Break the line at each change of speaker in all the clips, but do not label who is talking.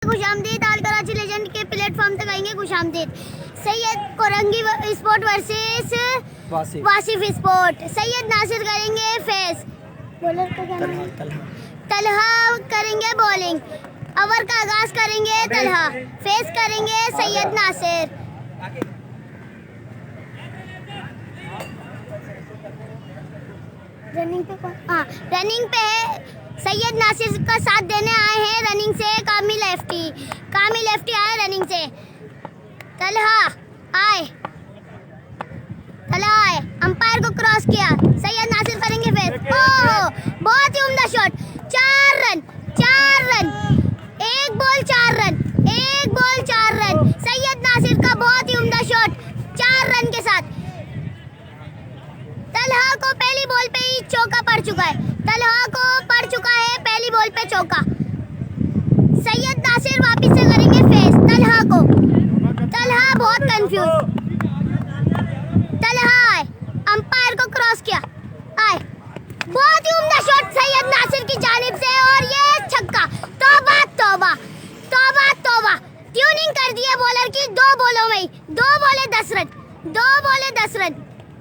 खुशामदीद all Karachi legend के platform तक आएंगे। खुशामदीद Syed Korangi sport versus Wasif sport. Syed Nasir करेंगे फेस, बॉलर का क्या नाम है? तलहा करेंगे बॉलिंग। ओवर का आगाज करेंगे तलहा, फेस करेंगे सैयद नासिर। रनिंग पे कौन? हाँ, रनिंग पे है सैयद नासिर का साथ देने आए हैं रनिंग से कामिल लेफ्टी आए रनिंग से। तलहा आए, अंपायर को क्रॉस किया, सैयद नासिर करेंगे फेस। ओह, बहुत ही उम्दा शॉट। 4 रन, एक बॉल 4 रन। सैयद नासिर का बहुत ही उम्दा शॉट 4 रन के साथ। तलहा को पहली बॉल पे ही चौका पड़ चुका है। पहली बॉल पे चौका। सैयद नासिर वापस से करेंगे फेस तलहा बहुत कंफ्यूज। तलहा आए, अंपायर को क्रॉस किया, आए, बहुत ही उम्दा शॉट सैयद नासिर की जानिब से और ये छक्का। तौबा ट्यूनिंग कर दी है बॉलर की। 2 बॉलों में 2 बॉले 10 रन।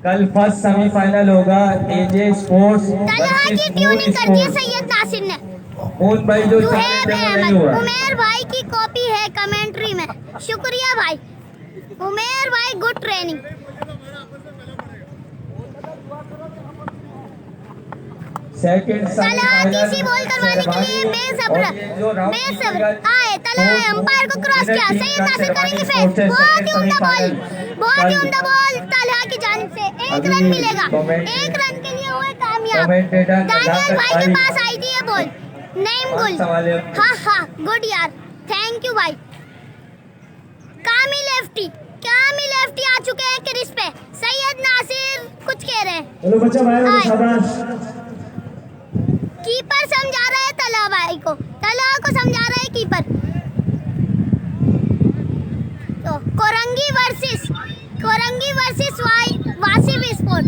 कल फर्स्ट सेमीफाइनल होगा एजे स्पोर्ट्स।
तलहा की ट्यूनिंग कर दी है सैयद नासिर ने।
भाई जो
उमेर भाई की कॉपी है कमेंट्री में। शुक्रिया भाई उमेर भाई, गुड ट्रेनिंग। तलहा तीसरी बॉल करवाने के लिए बेसब्र आए। तलहा अंपायर को क्रॉस किया, सैयद नासिर करेंगे फेस। बहुत ही उम्दा बॉल तलहा की जानिब से। 1 रन मिलेगा, 1 रन के लिए हुए कामयाब। दानियल भाई के पास आई थी ये बॉल। नेम गुल, हाँ गुड यार, थैंक यू भाई। कामिल लेफ्टी आ चुके हैं क्रीज पे। सैयद नासिर कुछ कह रहे हैं। कीपर समझा रहा है तलहा को समझा रहा है कीपर। तो कोरंगी वर्सेस वासिफ स्पोर्ट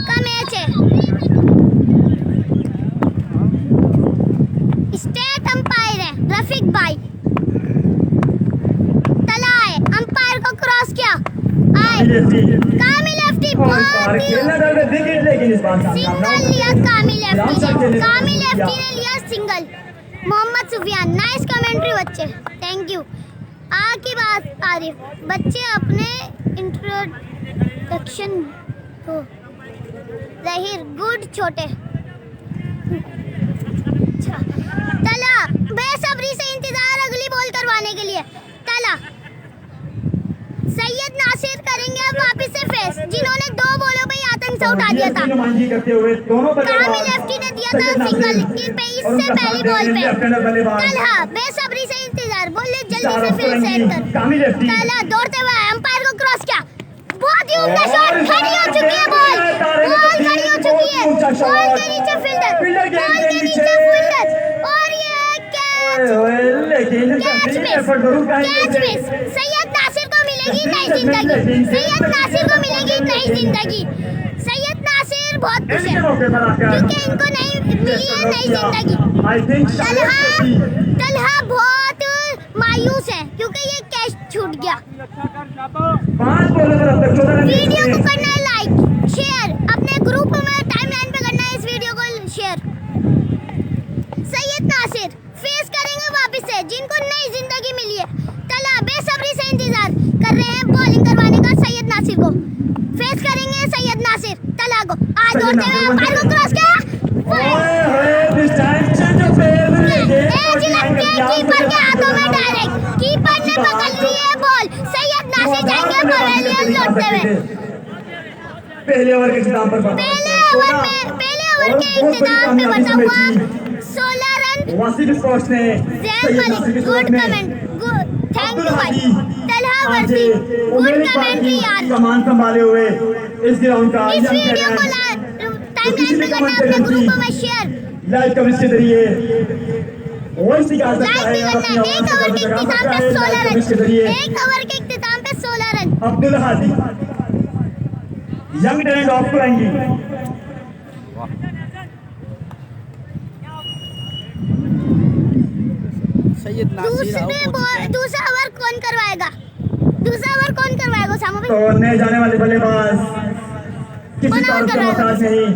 का मैच है। स्टेट अंपायर है रफीक भाई। तलहा आए, अंपायर को क्रॉस किया, आए, कामिल लेफ्टी सिंगल लिया। कामिल लेफ्टी ने लिया सिंगल। मोहम्मद सुफियान, नाइस कमेंट्री बच्चे, थैंक यू। की बात आरिफ, बच्चे अपने इंट्रोडक्शन हो। जहीर, गुड छोटे। तलहा बेसब्री से इंतजार अगली बॉल करवाने के लिए। तलहा सैयद नासिर करेंगे अब वापस से फेस, जिन्होंने 2 बॉलों पे आतंक से उठा दिया था। कामिल लेफ्टी ने दिया था सिंगल की पे इससे पहली बॉल पे। तलहा बेसब्री से इंतजार, बोले जल्दी से फील्ड सेट कर। तलहा दौड़ते हुए अंपायर को क्रॉस किया, बहुत ही उम्दा शॉट। खड़ी हो चुकी है बॉल खड़ी हो चुकी है। बॉल के नीचे फील्डर और ये कैच मिस। सैयद नासिर को मिलेगी नई जिंदगी। सैयद नासिर बहुत खुश है क्योंकि इनको नहीं मिली है नई जिंदगी। तलहा बहुत मायूस है क्योंकि ये कैच छूट गया। वीडियो को करना है लाइक, शेयर, अपने ग्रुप में टाइमलाइन पे करना है इस वीडियो को शेयर। सैयद नासिर फेस करेंगे वापस से, जिनको नई जिंदगी मिली है। तलहा बेसब्री से इंतजार कर रहे हैं बॉलिंग करवाने का सैयद नासिर को। फेस करेंगे सैयद नासिर तलहा को। आज दौड़ते हुए अंपायर को क्रॉस किया, कीपर के हाथों में डायरेक्ट। कीपर ने पकड़ ली है बॉल। सैयद नासिर जाएंगे पवेलियन लौटते हुए। पहले ओवर के इख्तिताम पे बचा हुआ 16 रन।
वासिफ स्पोर्ट्स ने
गुड कमेंट, थैंक यू भाई। तलहा वर्दी, गुड कमेंट्री यार।
सामान संभाले हुए इस ग्राउंड का
इस वीडियो को टाइमलाइन पे करना है अपने ग्रुप में शेयर।
लाइव कवरेज के जरिए वॉइस निकाल सकता है।
1 ओवर के इख्तिताम पे 16 रन। 1 ओवर के इख्तिताम पे 16 run.
Abdul Hadi young talent of करेंगे।
दूसरा ओवर कौन करवाएगा? सामू भाई
तो नए जाने वाले बल्लेबाज किसी का उसका मोहताज नहीं।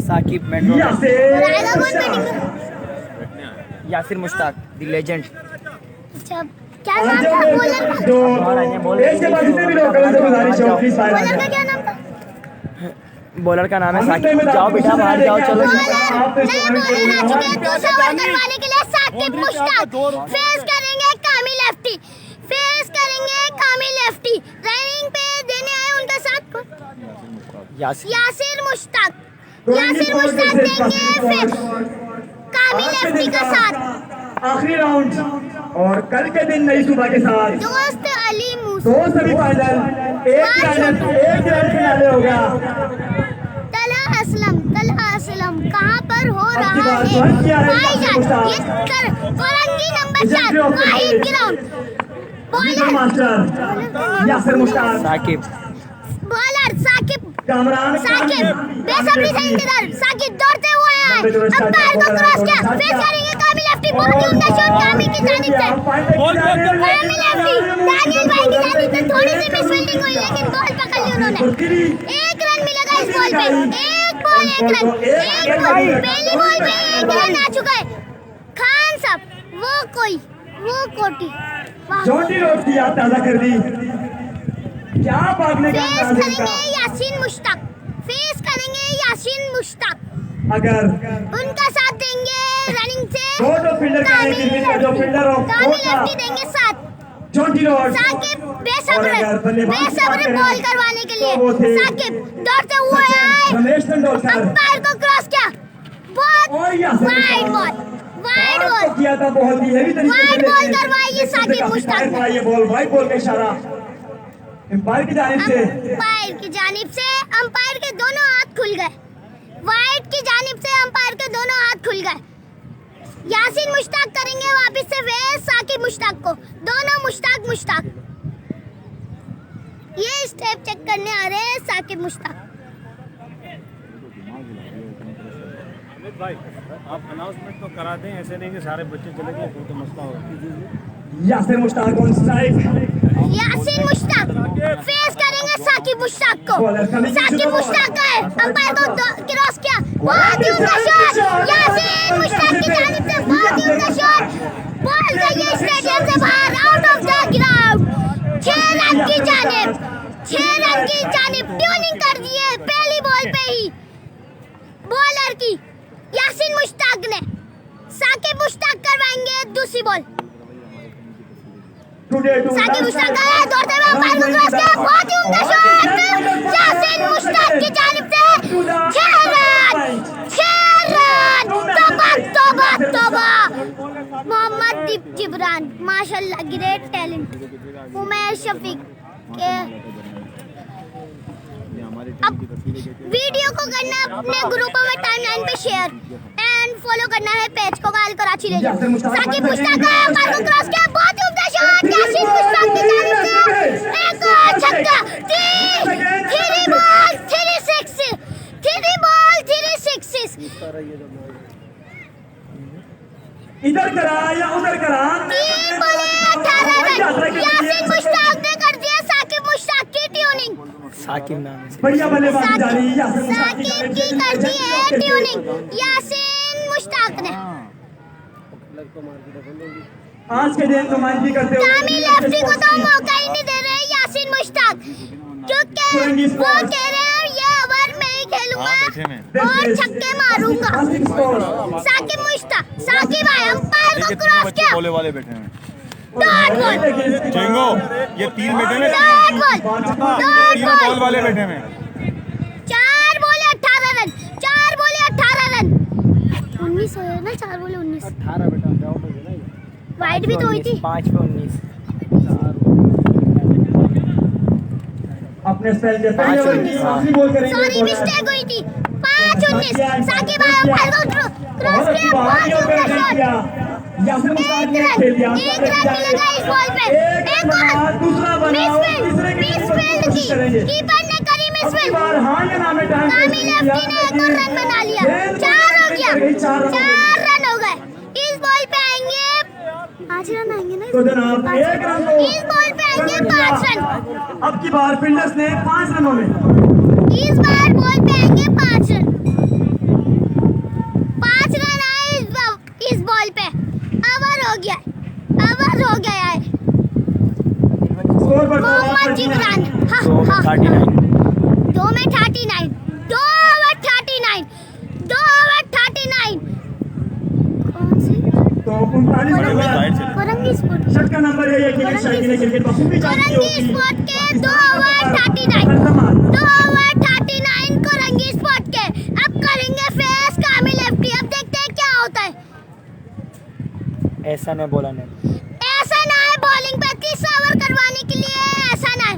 साकिब
कराएगा कौन batting?
Yasir Mushtaq the legend.
अच्छा क्या नाम था बॉलर का?
जो एक के बाद जितने भी लोग करें तो गुजारिश है प्लीज
बॉलर का क्या नाम था?
बॉलर का नाम है साकिब। जाओ बेटा बाहर जाओ, चलो।
नए बॉलर आ चुके हैं दूसरा ओवर करवाने के लिए। साकिब मुश्ताक फेस करेंगे कामिल लेफ्टी। रनिंग पे देने आए उनका साथ यासिर मुश्ताक देंगे फिर कामिल लेफ्टी का साथ।
आखिरी राउंड और कल के दिन नई सुबह के साथ
दोस्त अली मूसा
2 सेमीफाइनल, एक ग्रैंड फिनाले होगा।
तला असलम कहाँ पर हो रहा है भाईजान? ये Korangi number 4 Wahid ground.
Master Yasir Mushtaq,
Saqib
bowler Saqib बेसब्री से इंतजार। साकिब दौड़ते हुए आए, अंपायर को क्रॉस किया, फेस करेंगे कामिल लेफ्टी। बहुत ही उम्दा शॉट कामिल की जानिब से। कामिल लेफ्टी दानियल भाई की जानिब से थोड़ी सी मिसफील्डिंग हुई लेकिन बॉल पकड़ ली उन्होंने। 1 रन मिलेगा इस बॉल पे। एक रन पहली बॉल पे 1 रन आ चुका है। खान साहब वो कोटी
जॉन्टी रोड की याद ताजा कर दी। क्या भागने का
फेस करेंगे यासीन मुश्ताक।
अगर
उनका साथ देंगे रनिंग से
दो फील्डर का जो फील्डर हो
कामिल लेफ्टी देंगे साथ।
जॉन्टी रोड
साकिब बेसब्र बॉल करवाने के लिए। साकिब दौड़ते हुए आए,
रमेश तेंदुलकर
अंपायर को क्रॉस किया। बहुत वाइड बॉल
किया था, बहुत ही हेवी तरीके से
वाइड बॉल करवाई है साकिब मुश्ताक ने।
ये बॉल वाइड बॉल का इशारा अंपायर की जानिब से। अंपायर के दोनों हाथ खुल गए। वाइड की जानिब से अंपायर के दोनों हाथ खुल गए। यासीन मुश्ताक करेंगे वापस से फेस साकिब मुश्ताक को। दोनों मुश्ताक ये स्टेप चेक करने आ रहे हैं साकिब मुश्ताक।
अमित भाई आप अनाउंसमेंट तो करा दें, ऐसे नहीं कि सारे बच्चे चले गए फिर तो मसला होगा।
Yasir Mushtaq on strike.
Yasin Mushtaq face करेंगे साकिब मुश्ताक को। साकिब मुश्ताक का है, अंपायर को क्रॉस किया। बहुत ही उम्दा शॉट यासीन मुश्ताक की जानिब से। बहुत ही उम्दा शॉट, बॉल गई है स्टेडियम से बाहर, out of the ground. 6 run की जानिब ट्यूनिंग कर दी है पहली बॉल पे ही बॉलर की यासीन मुश्ताक ने। साकिब मुश्ताक करवाएंगे दूसरी बॉल। साकिब मुश्ताक का है, दौड़ते हुए अंपायर को क्रॉस किया। बहुत ही उम्दा शॉट यासीन मुश्ताक की जानिब से। 6 रन। तोबा मोहम्मद जिब्रान माशाल्लाह ग्रेट टैलेंट। उमर शफीक के अब वीडियो को करना अपने ग्रुपों में टाइमलाइन पे शेयर एंड फॉलो करना है पेज को गाल कराची लेजेंड। साकिब मुश्ताक का अंपायर को क्रॉस किया। बहुत ही उम्दा शॉट यासीन मुश्ताक की जानिब से। एक और छक्का। 3 बॉल 3 सिक्सेस।
इधर करा या उधर करा।
3 बॉल 18 रन यासीन मुश्ताक ने कर दिया साकिब मुश्ताक की ट्यूनिंग।
साकिब नाम है।
बढ़िया बल्लेबाजी जारी
साकिब की कर दी है ट्यूनिंग यासीन मुश्ताक ने।
आज के दिन नुमाइंदगी करते हुए
कामिल लेफ्टी को तो मौका ही नहीं दे रहे यासीन मुश्ताक, क्योंकि वो कह रहे हैं ये ओवर मैं ही खेलूंगा और छक्के मारूंगा। साकिब आए, अंपायर को क्रॉस किया।
बोले वाले बैठे हैं
डॉट बॉल
चेंगो, ये 3 बैठे हैं,
डॉट
बॉल वाले बैठे हैं।
4 बॉल 18 रन 19 हो ना। 4 बॉल 19
18 बेटा
वाइड भी तो हुई थी।
5 पे 19।
अपने स्पेल के पहले ओवर की आखिरी बॉल करेंगे।
सॉरी मिस्टेक हुई थी। 5-19 साकिब आए, अंपायर को क्रॉस किया। बहुत उम्दा शॉट।
यासिर मुश्ताक ने खेल दिया।
1 रन मिलेगा इस बॉल पे। एक और
दूसरा
मिसफील्ड की कीपर ने करी मिसफील्ड।
हां ये नाम है
कामिल लेफ्टी ने एक और रन बना लिया। 4 हो गया। 4 रन हो गए। इस बॉल पे आएंगे 5 रन आएंगे ना
तो जनाब 1 रन तो
इस बॉल पे आएंगे 5 रन।
अब की बार फील्डर्स ने 5 रनों में
इस बार बॉल पे आएंगे 5 रन। 5 रन आए इस बॉल पे। ओवर हो गया है।
स्कोर पर
मोहम्मद जिब्रान। हाँ
तो
हाँ
39
2 में 39 2 ओवर 39 2 ओवर 39। कौन सी
तो 39 के बाद
कोरंगी स्पोर्ट
शट का नंबर है ये कि शायद ने क्रिकेट बखूबी जानती
कोरंगी
होगी।
स्पोर्ट के 2 ओवर 39 2 ओवर 39 कोरंगी स्पोर्ट के। अब करेंगे फेस कामिल एफटी। अब देखते हैं क्या होता है।
ऐसा नहीं बोला नहीं।
ऐसा ना है बॉलिंग पे 30 ओवर करवाने के लिए। ऐसा ना है।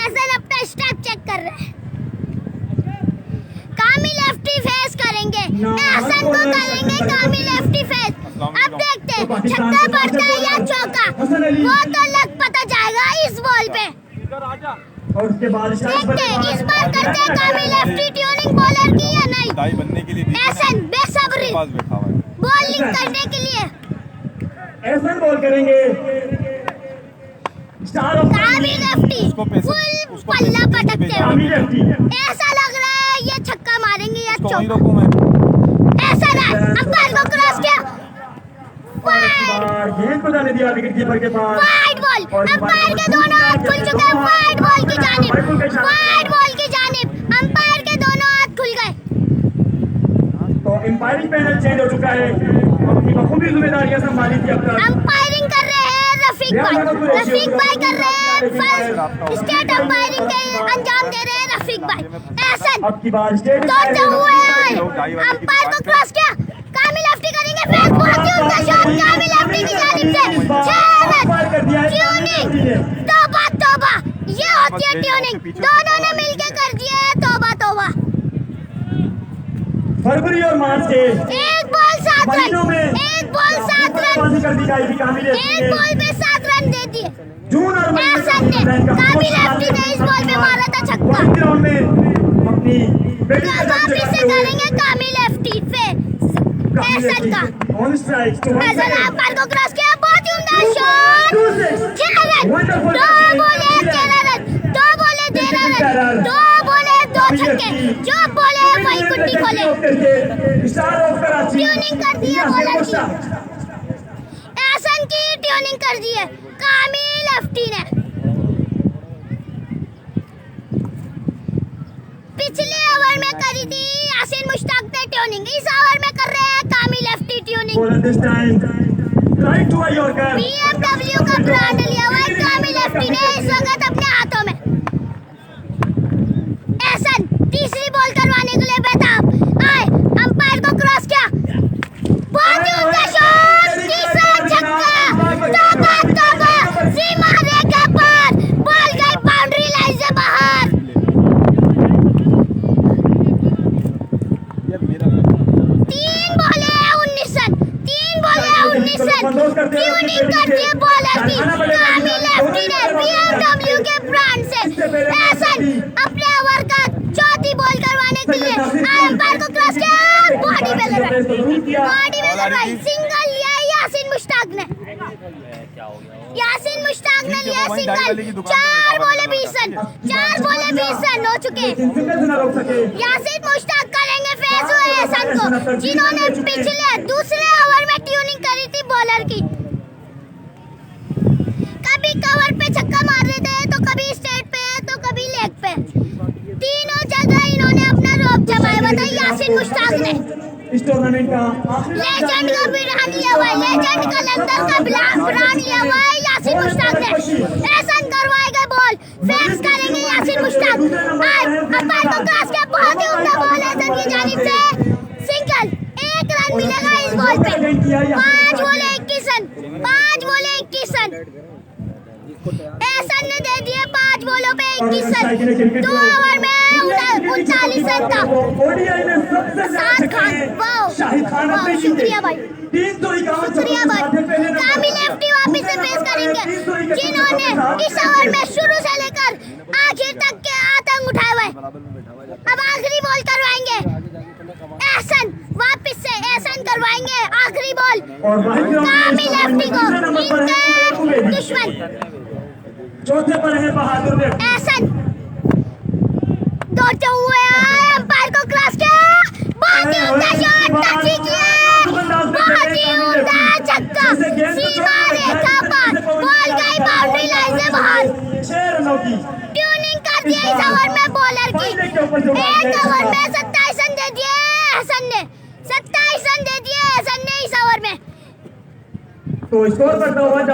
ऐसा अपना स्टेप चेक कर रहे हैं। कामिल एफटी फेस करेंगे। ऐसा को करेंगे कामिल एफटी फेस। अब देखते हैं छक्का पड़ता है या चौका। वो तो लग पता जाएगा इस बॉल पे।
और उसके बाद
देखते हैं इस बार करते हैं कामिल एफटी ट्यूनिंग बॉलर की या नहीं।
दाई बनने के लिए
ऐसा बेसब्री
पास बैठा हुआ है।
बॉलिंग करने के लिए
ऐसा बॉल करेंगे star of
Kamil FT full पल्ला पटकते हुए।
कामिल एफटी
ऐसा लग रहा है ये छक्का मारेंगे या
तो वहीं
चौका।
रोकूं मैं।
ऐसा ना अंपायर को क्रॉस किया। वाइड
और गेंद को जाने दिया विकेट कीपर के पास।
Wide ball. अंपायर के दोनों हाथ खुल चुके हैं। वाइड बॉल की जानिब। वाइड बॉल की जानिब अंपायर के दोनों हाथ खुल गए।
तो एम्पायरिंग पैनल चेंज हो चुका है। अपनी बखूबी जिम्मेदारियां संभाली थी अब तक।
अंपायरिंग कर रहे हैं रफीक भाई कर रहे हैं फर्स्ट स्टेट अंपायरिंग के अंजाम दे रहे हैं रफीक भाई। ऐसा
अब की बार स्टेट
दौड़ते हुए अंपायर को क्रॉस किया। कामिल एफटी करेंगे फेस। बहुत ही उम्दा शॉट कामिल एफटी की जानिब से 6 रन। ट्यूनिंग तौबा ये होती है ट्यूनिंग। दोनों ने मिलके कर दिया है तौबा।
फरवरी और मार्च के
एक बॉल 7
महीनों
रन।
में
एक बॉल 7 रन।
बाजी कर दी जाएगी कामिल एफटी
एक
ने।
बॉल पे 7 रन दे दिए।
जून और मई
ऐसा ने कामिल एफटी ने इस बॉल पे मारा था छक्का।
ग्राउंड में अपनी बैटिंग
वापिस से करेंगे कामिल एफटी ऐसा का।
ऑन स्ट्राइक
ऐसा ने अंपायर को क्रॉस किया। बहुत ही उम्दा शॉट। 6 रन। 2 बोले 13 रन। 2 बोले 13 रन। 2 बोले 2 छक्के। जो बोले वही कुट्टी खोले। ट्यूनिंग कर दी है बॉलर की। एहसन की ट्यूनिंग कर दी है कामिल एफटी ने। पिछले ओवर में करी थी यासीन मुश्ताक ने ट्यूनिंग। इस ओवर में कर रहे हैं कामिल एफटी ट्यूनिंग। BMW का ब्रांड लिया हुआ है कामिल एफटी ने इस वक्त अपने हाथों में। एहसन तीसरी बॉल करवाने के लिए बेताब आए। अंपायर को क्रॉस किया। बहुत ही उम्दा शॉट। तीसरा छक्का। तौबा सीमा रेखा पार। बॉल गई बाउंड्री लाइन से बाहर।
यार मेरा
3 बॉले 19 रन। 3 बॉले 19 रन। ट्यूनिंग करती है बॉलर की कामिल एफटी ने BMW के ब्रांड से। एहसन अपने ओवर का चौथी बॉल करवाने के लिए अंपायर को क्रॉस किया। बॉडी पे करवाई। सिंगल लिया है यासीन मुश्ताक ने। यासीन मुश्ताक ने लिया सिंगल। 4 बोले 20 रन। 4 बोले 20 रन हो चुके। यासीन मुश्ताक करेंगे फेस हुए एहसन को जिन्होंने पिछले दूसरे ओवर में ट्यूनिंग करी थी बॉलर की। कभी कवर पे छक्का मार रहे थे तो कभी स्ट्रेट पे तो कभी लेग पे। तीनों जगह इन्होंने अपना रोब जमाया। बताइए यासीन मुश्ताक ने
इस टूर्नामेंट का आखिरी
लेजेंड का ब्रांड लिया हुआ है। लेजेंड का लंदन का ब्रांड लिया हुआ है यासीन मुश्ताक ने। एहसन करवाएगा बॉल। फेस करेंगे यासीन मुश्ताक। अंपायर को क्रॉस किया। बहुत ही उम्दा बॉल है एहसन की जानिब से। सिंगल 1 रन मिलेगा इस बॉल पे। 5 बोले 21 रन। 5 बोले 21 रन। एहसन ने दे दिए 5 बॉलों पे 21 रन। 2 ओवर में 39 रन था।
ओडीआई में सबसे
साद खान वाओ
शाहिद खान
वाओ,
अपनी
शुक्रिया भाई
351
शुक्रिया भाई। कामिल एफटी वापिस से पेश करेंगे जिन्होंने इस ओवर में शुरू से लेकर आखिर तक के आतंक उठाए हुए। अब आखिरी बॉल करवाएंगे एहसन। वापिस से एहसन करवाएंगे आखिरी बॉल।
और वाहिद
कामी लेफ्टी को
नंबर पर है
इनके
उबेदी।
दुश्मन
चौथे पर है बहादुर लेफ्टी।
एहसन दौड़ते हुए आए अंपायर को क्रॉस किया बहुत ही उम्दा शॉट टच किया बहुत ही उम्दा छक्का सीमा रेखा पर बॉल गई बाउंड्री लाइन से बाहर
6 रनों की
ट्यूनिंग कर दिया इस ओवर में बॉलर की एक ओवर में 27 रन दे दिए हसन ने 27 रन दे दिए हसन ने इस ओवर में
तो स्कोर करता हुआ 6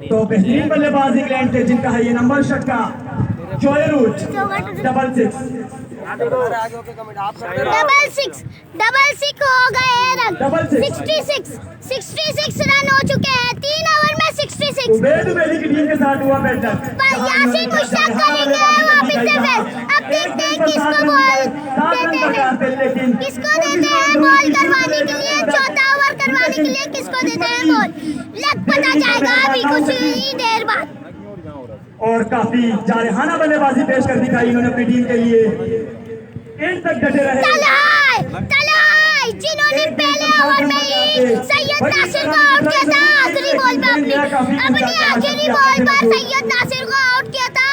तो बेहतरीन बल्लेबाज इंग्लैंड के जिनका है ये नंबर छक्का जोए रूट 6
डबल सिक्स हो गए रन
डबल सिक्स।
66 रन हो चुके हैं 3 ओवर में 66
उबेदी की टीम के साथ हुआ बेहतर
पर यासीन मुश्ताक करेंगे वापस से फिर अब देखते हैं किसको बॉल देते हैं किसको देते हैं बॉल करवाने के लिए चौथा ओवर करवाने के लिए किसको देते हैं बॉल लग पता जाएगा अभी कुछ ही देर बाद
और काफी जारहाना बल्लेबाजी पेश कर दिखाई इन्होंने अपनी टीम के लिए एंड तक डटे रहे
तलहाई जिन्होंने पहले ओवर में ही सैयद नासिर को आउट किया था आखिरी बॉल पे अपनी आखिरी बॉल पर सैयद नासिर को आउट किया था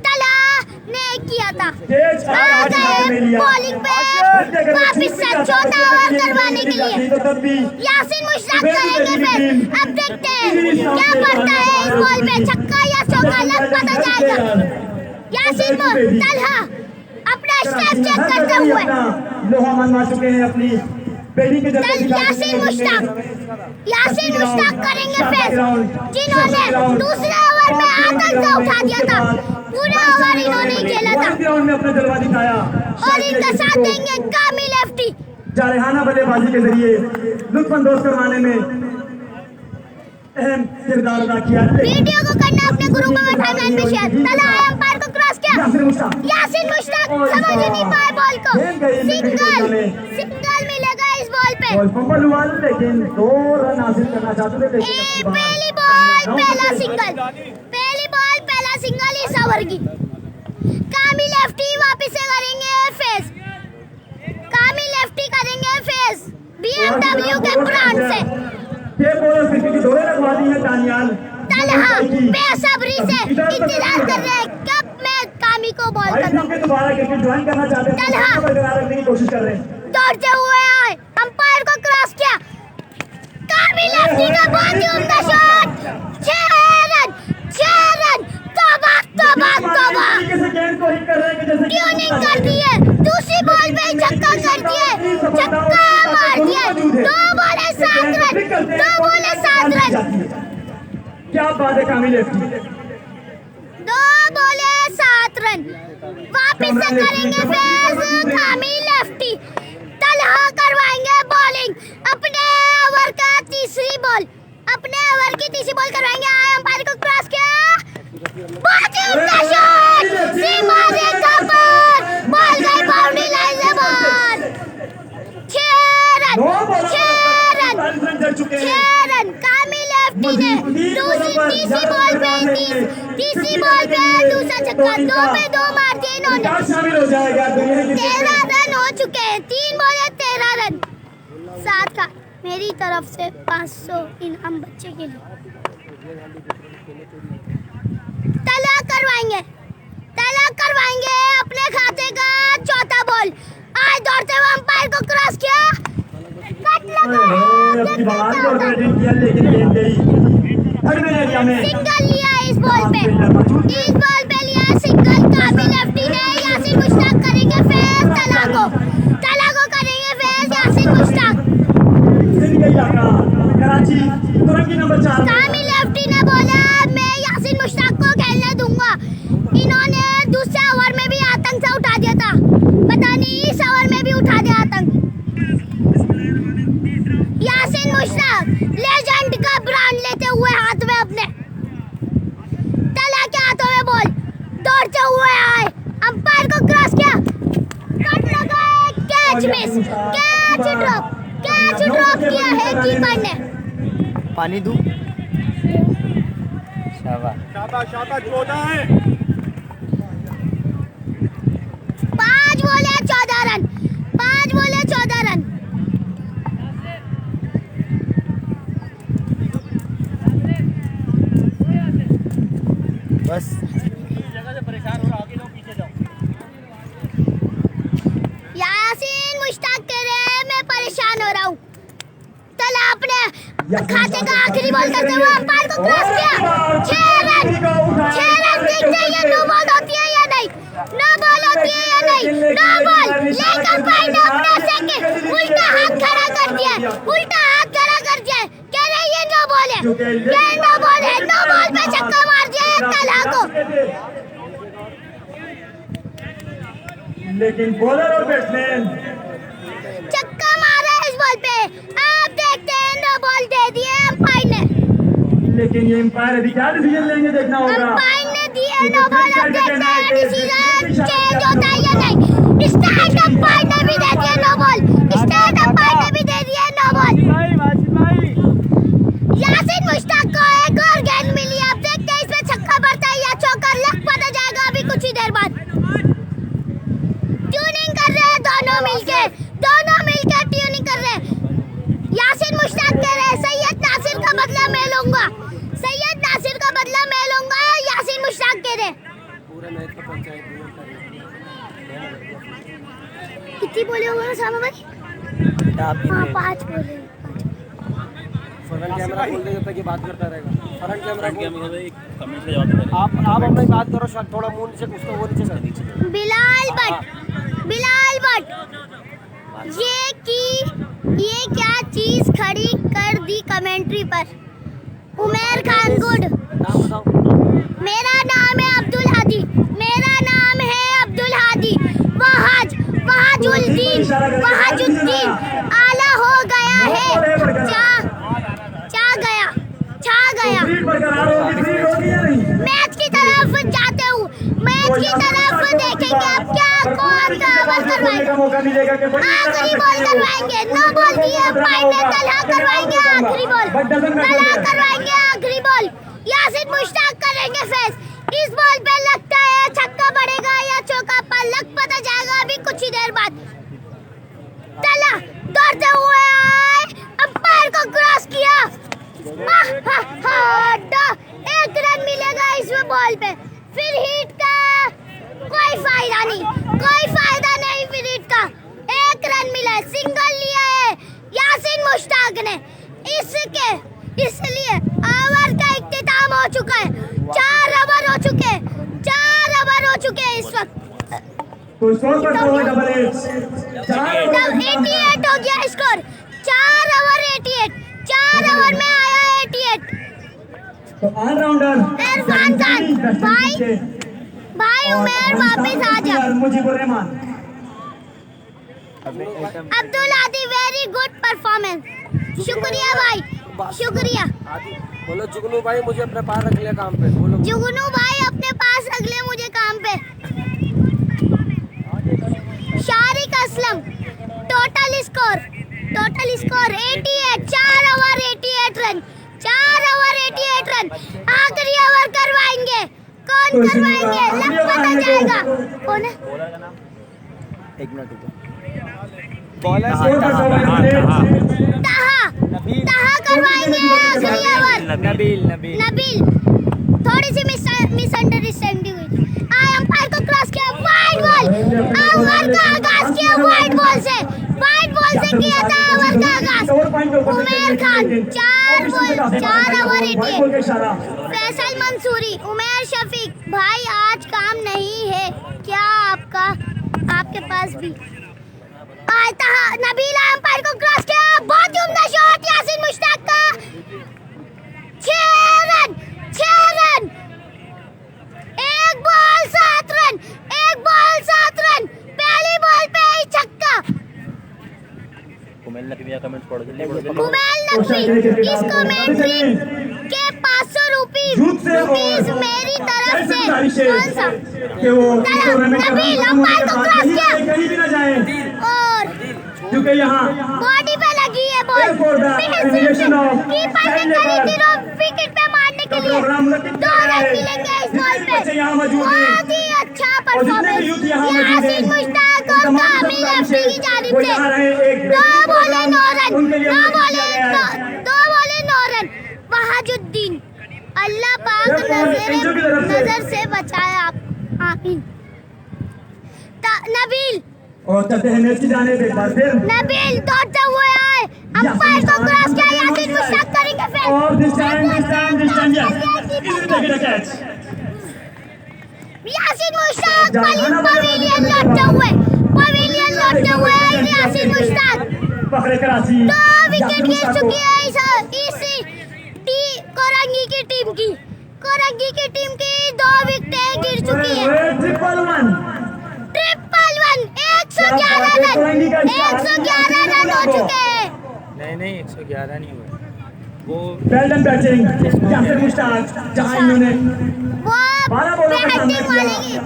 तला ने किया था आ गए बॉलिंग पे वापस से चौथा ओवर करवाने के लिए यासीन मुश्ताक करेंगे फिर अब देखते हैं क्या पड़ता है इस बॉल पे छक्का या चौका लग पता जाएगा यासीन तलहा अपना स्टेप चेक करते हुए
लोहा मनवा चुके हैं अपनी बैटिंग के
यासीन मुश्ताक करेंगे फिर जिन्होंने दूसरे ओवर में आतंक को उठा दिया था पूरा ओवर इन्होंने खेला था
ग्राउंड में अपना जलवा दिखाया
और इनका साथ देंगे कामी लेफ्टी
जारहाना बल्लेबाजी के जरिए लुत्फानंदोज करवाने में अहम किरदार अदा किया
वीडियो को करना अपने ग्रुप में टाइमलाइन पे शेयर तला अंपायर को क्रॉस किया यासीन मुश्ताक समझ नहीं पाए बॉल को सिंगल मिलेगा इस बॉल पे
फंबल हुआ लेकिन 2 रन हासिल करना चाहते थे
पहली बॉल पहला सिंगल इस ओवर की कामी लेफ्टी वापस से करेंगे फेस BMW के ब्रांड से
ये बॉलर क्रिकेट की दौरे लगवा दी है दानियाल
तलहा बेसब्री से इंतजार कर रहे हैं कब मैं कामी को बॉल करूं
के दोबारा क्रिकेट ज्वाइन करना चाहते हैं
तलहा
बरकरार रखने की कोशिश कर रहे हैं
दौड़ते हुए आए अंपायर को क्रॉस किया कामी लेफ्टी का बहुत ही उम्दा शॉट 6 रन तौबा
गेंद को हिट कर रहे हैं जैसे
ट्यूनिंग कर दी है दूसरी बॉल पे छक्का कर दिए छक्का मार दिए 2 बॉले 7 रन
क्या बात है कामी लेफ्टी
2 बॉले 7 रन वापस से करेंगे फेस कामी लेफ्टी तलहा करवाएंगे बॉलिंग अपने ओवर की तीसरी बॉल करवाएंगे आए अंपायर को क्रॉस किया बहुत ही उम्दा शॉट सीमा रेखा पर बॉल गई बाउंड्री लाइन से बाहर 6 रन कामी लेफ्टी ने तीसरी बॉल पे दूसरा छक्का 2 पे 2 मार दिए इन्होंने
शामिल हो जाएगा
13 रन हो चुके हैं 3 बॉले 13 रन साथ का मेरी तरफ से 500 इनाम बच्चे के लिए तला करवाएंगे अपने खाते का चौथा बॉल आज दौड़ते हुए अंपायर को क्रॉस किया कट लगा सिंगल लिया इस बॉल पे लिया सिंगल कामी लेफ्टी ने यासीन मुश्ताक करेंगे फेस तला को करेंगे फेस यासीन मुश्ताक
कराची तुरंगी नंबर 4
कामी लेफ्टी ने बोला मैं यासीन मुश्ताक को खेलने दूंगा इन्होंने दूसरे ओवर में भी आतंक से उठा दिया था पता नहीं इस ओवर में भी उठा दिया आतंक यासीन मुश्ताक लेजेंड का ब्रांड लेते हुए हाथ में अपने तला के हाथों में बॉल दौड़ते हुए आए अंपायर को क्रॉस किया कट लगा कैच मिस कैच ड्रॉप किया है कीपर ने
पानी दूं
शाबाश 14 है
5 बॉले 14 रन
बस
यासीन मुश्ताक कह रहे हैं मैं परेशान हो रहा हूँ। तला अपने खाते का आखिरी बॉल करते हुए अंपायर को क्रॉस किया। 6 रन देखते ये नो बॉल होती है या नहीं, नो बॉल होती है या नहीं, नो बॉल। लेकिन अंपायर ने अपना सेकंड उल्टा हाथ खड़ा कर दिया, उल्टा हाथ खड़ा कर दिया, कह रहे ये नो बॉल है, ये नो बॉल है। नो बॉल पे छक्का मार दिया तला को।
लेकिन बॉलर और बैट्समैन
छक्का मारा इस बॉल पे। आप देखते हैं नो बॉल दे दिए अंपायर ने।
लेकिन ये अंपायर अभी क्या डिसीजन लेंगे देखना होगा।
अंपायर ने दिए नो बॉल। अब देखते हैं डिसीजन चेंज होता है या नहीं। स्टार्ट अंपायर ने भी दे दिया नो बॉल, स्टार्ट अंपायर ने भी दे दिया नो बॉल। यासीन मुश्ताक को एक और गेंद मिली। अब देखते हैं इसमें छक्का पड़ता है या चौका, लग पता जाएगा अभी कुछ ही देर बाद। ट्यूनिंग कर रहे हैं दोनों मिलके ट्यूनिंग कर रहे हैं। यासीन मुश्ताक कह रहे हैं सैयद नासिर का बदला मैं लूंगा, सैयद नासिर का बदला मैं लूंगा। यासीन मुश्ताक कह रहे कितनी बोले होंगे सामा भाई? हाँ 5 बोले।
फ्रंट कैमरा खोल दे जब तक ये बात करता रहेगा। फ्रंट कैमरा
कमेंट से जवाब दे।
आप अपनी बात करो सर, थोड़ा मुंह नीचे उसको वो नीचे कर।
बिलाल भट्ट ये क्या चीज खड़ी कर दी कमेंट्री पर। उमेर खान गुड।
नाम बताओ।
मेरा नाम है अब्दुल हादी, मेरा नाम है अब्दुल हादी। वहाजुद्दीन आला हो गया है, छा गया। मैच की तरफ जाते हूँ, मैच की तरफ देखेंगे अब क्या कौन सा ओवर करवाएंगे। आखिरी बॉल करवाएंगे, नो बॉल दिए अंपायर ने, तलहा करवाएंगे आखिरी बॉल, तलहा करवाएंगे आखिरी बॉल। यासीन मुश्ताक करेंगे फेस। इस बॉल पे लगता है छक्का पड़ेगा या चौका, पर लग पता जाएगा अभी कुछ ही देर बाद। तला दौड़ते हुए आए, अंपायर को क्रॉस किया। 1 रन मिलेगा इस बॉल पे। फिर हिट का कोई फायदा नहीं, फिर हिट का 1 रन मिला है, सिंगल लिया है यासीन मुश्ताक ने। इसलिए ओवर का इख्तिताम हो चुका है। 4 ओवर हो चुके हैं इस वक्त। 88 हो गया स्कोर। 4 ओवर 88, 4 ओवर में आया 88।
तो ऑलराउंडर
इरफान खान भाई उमेर वापस आ जा।
Mujibur Rahman,
Abdul Hadi very good performance. शुक्रिया भाई, शुक्रिया।
बोलो जुगनू भाई मुझे अपने पास रख ले काम पे। बोलो
जुगनू भाई अपने पास रख ले मुझे काम पे। Shariq Aslam total score 88, 4 over 88 run, 4 over 88 run. आखिरी ओवर करवाएंगे, कौन करवाएंगे लग पता जाएगा। कौन है?
1 मिनट
बॉलर
तहा करवाएंगे आखिरी ओवर। नबील थोड़ी सी मिसअंडरस्टैंडिंग हुई। अंपायर को क्रॉस किया, वाइड बॉल। ओवर का आगाज किया वाइड बॉल से किया था ओवर का आगाज। उमेर खान 4 ओवर 88। फैसल मंसूरी, उमेर शफीक भाई आज काम नहीं है क्या आपके पास भी? नबील अंपायर को क्रॉस किया, बहुत ही उम्दा शॉट यासीन मुश्ताक का। 6 रन, 1 बॉल 7 रन, पहली बॉल पे ही छक्का।
कुमेल नकवी कमेंट्स पढ़ो जल्दी।
इस कमेंट्री के 500 रुपीस मेरी तरफ से। कौन सा? नबील अंपायर को क्रॉस किया और
क्योंकि यहाँ
बॉडी पे लगी है बॉल। कीपर ने करी थी विकेट पे मारने के लिए। 2 रन मिलेंगे इस बॉल पे। बहुत ही अच्छा परफॉर्मेंस यासीन मुश्ताक और कामिल अफरी की जानिब से। 2 बॉले 9 रन। वहाजुद्दीन अल्लाह पाक नजर से बचाए आप, आमीन। नबील
और चलते हैं मैच की जानिब एक बार फिर।
नबील दौड़ते हुए आए, अंपायर को क्रॉस किया, यासीन मुश्ताक करेंगे फिर।
और this time yes।
Yasin Mushtaq pavilion लौटते हुए यासीन मुश्ताक।
फखरे कराची
2 विकेट गिर चुकी है कोरंगी की टीम की। कोरंगी की टीम की 2 विकेटें गिर चुकी है।
ट्रिपल वन
111 रन हो चुके हैं।
नहीं 111 नहीं हुआ वो।
वेल बैटिंग यासीन मुश्ताक, जहां इन्होंने
वो
12 बॉलों का सामना किया।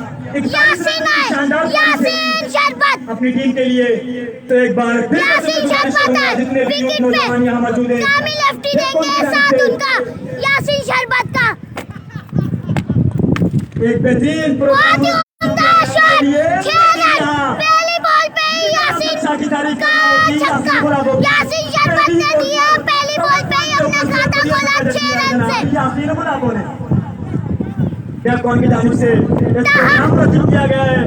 यासीन शरबत
अपनी टीम के लिए तो एक बार फिर
यासीन शरबत
जितने भी
विकेट
नौजवान यहाँ मौजूद
पे
हैं,
कामिल लेफ्टी देंगे साथ उनका यासीन शरबत का।
एक बेहतरीन
बहुत ही उम्दा शॉट, 6 रन पहली बॉल पे ही यासीन का छक्का। यासीन शरबत ने दिया पहली बॉल पे ही अपना खाता खोला 6 रन से।
क्या कौन की जानिब से नाम प्रस्तुत किया गया है।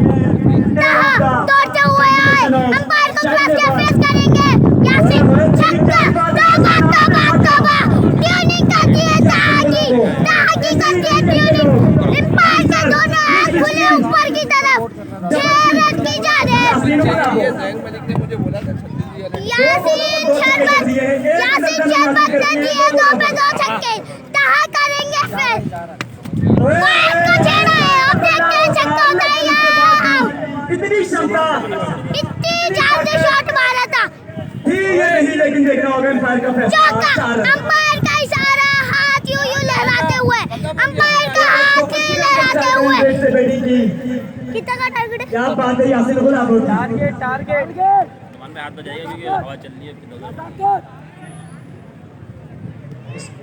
दौड़ते हुए आए, अंपायर को क्रॉस किया, फेस करेंगे यासीन छक्का। तौबा ट्यूनिंग करती है ताहाकी करती है ट्यूनिंग। अंपायर के दोनों हाथ खुले ऊपर की तरफ, 6 रन की जानिब। यासीन शरबत ने दिए 2 पे 2 छक्के। ताहा करेंगे फिर को छेड़ा है, अब देखते हैं छक्का होता है या
इतनी क्षमता,
इतनी जान से शॉट मारा था।
लेकिन देखना होगा अंपायर का
चौका, अंपायर का इशारा, हाथ यूं लहराते हुए, अंपायर का हाथ लहराते हुए। कितना का टारगेट है?
क्या बात है यासीन बोला
टारगेट
मन में हाथ बजाइए क्योंकि हवा चल रही है।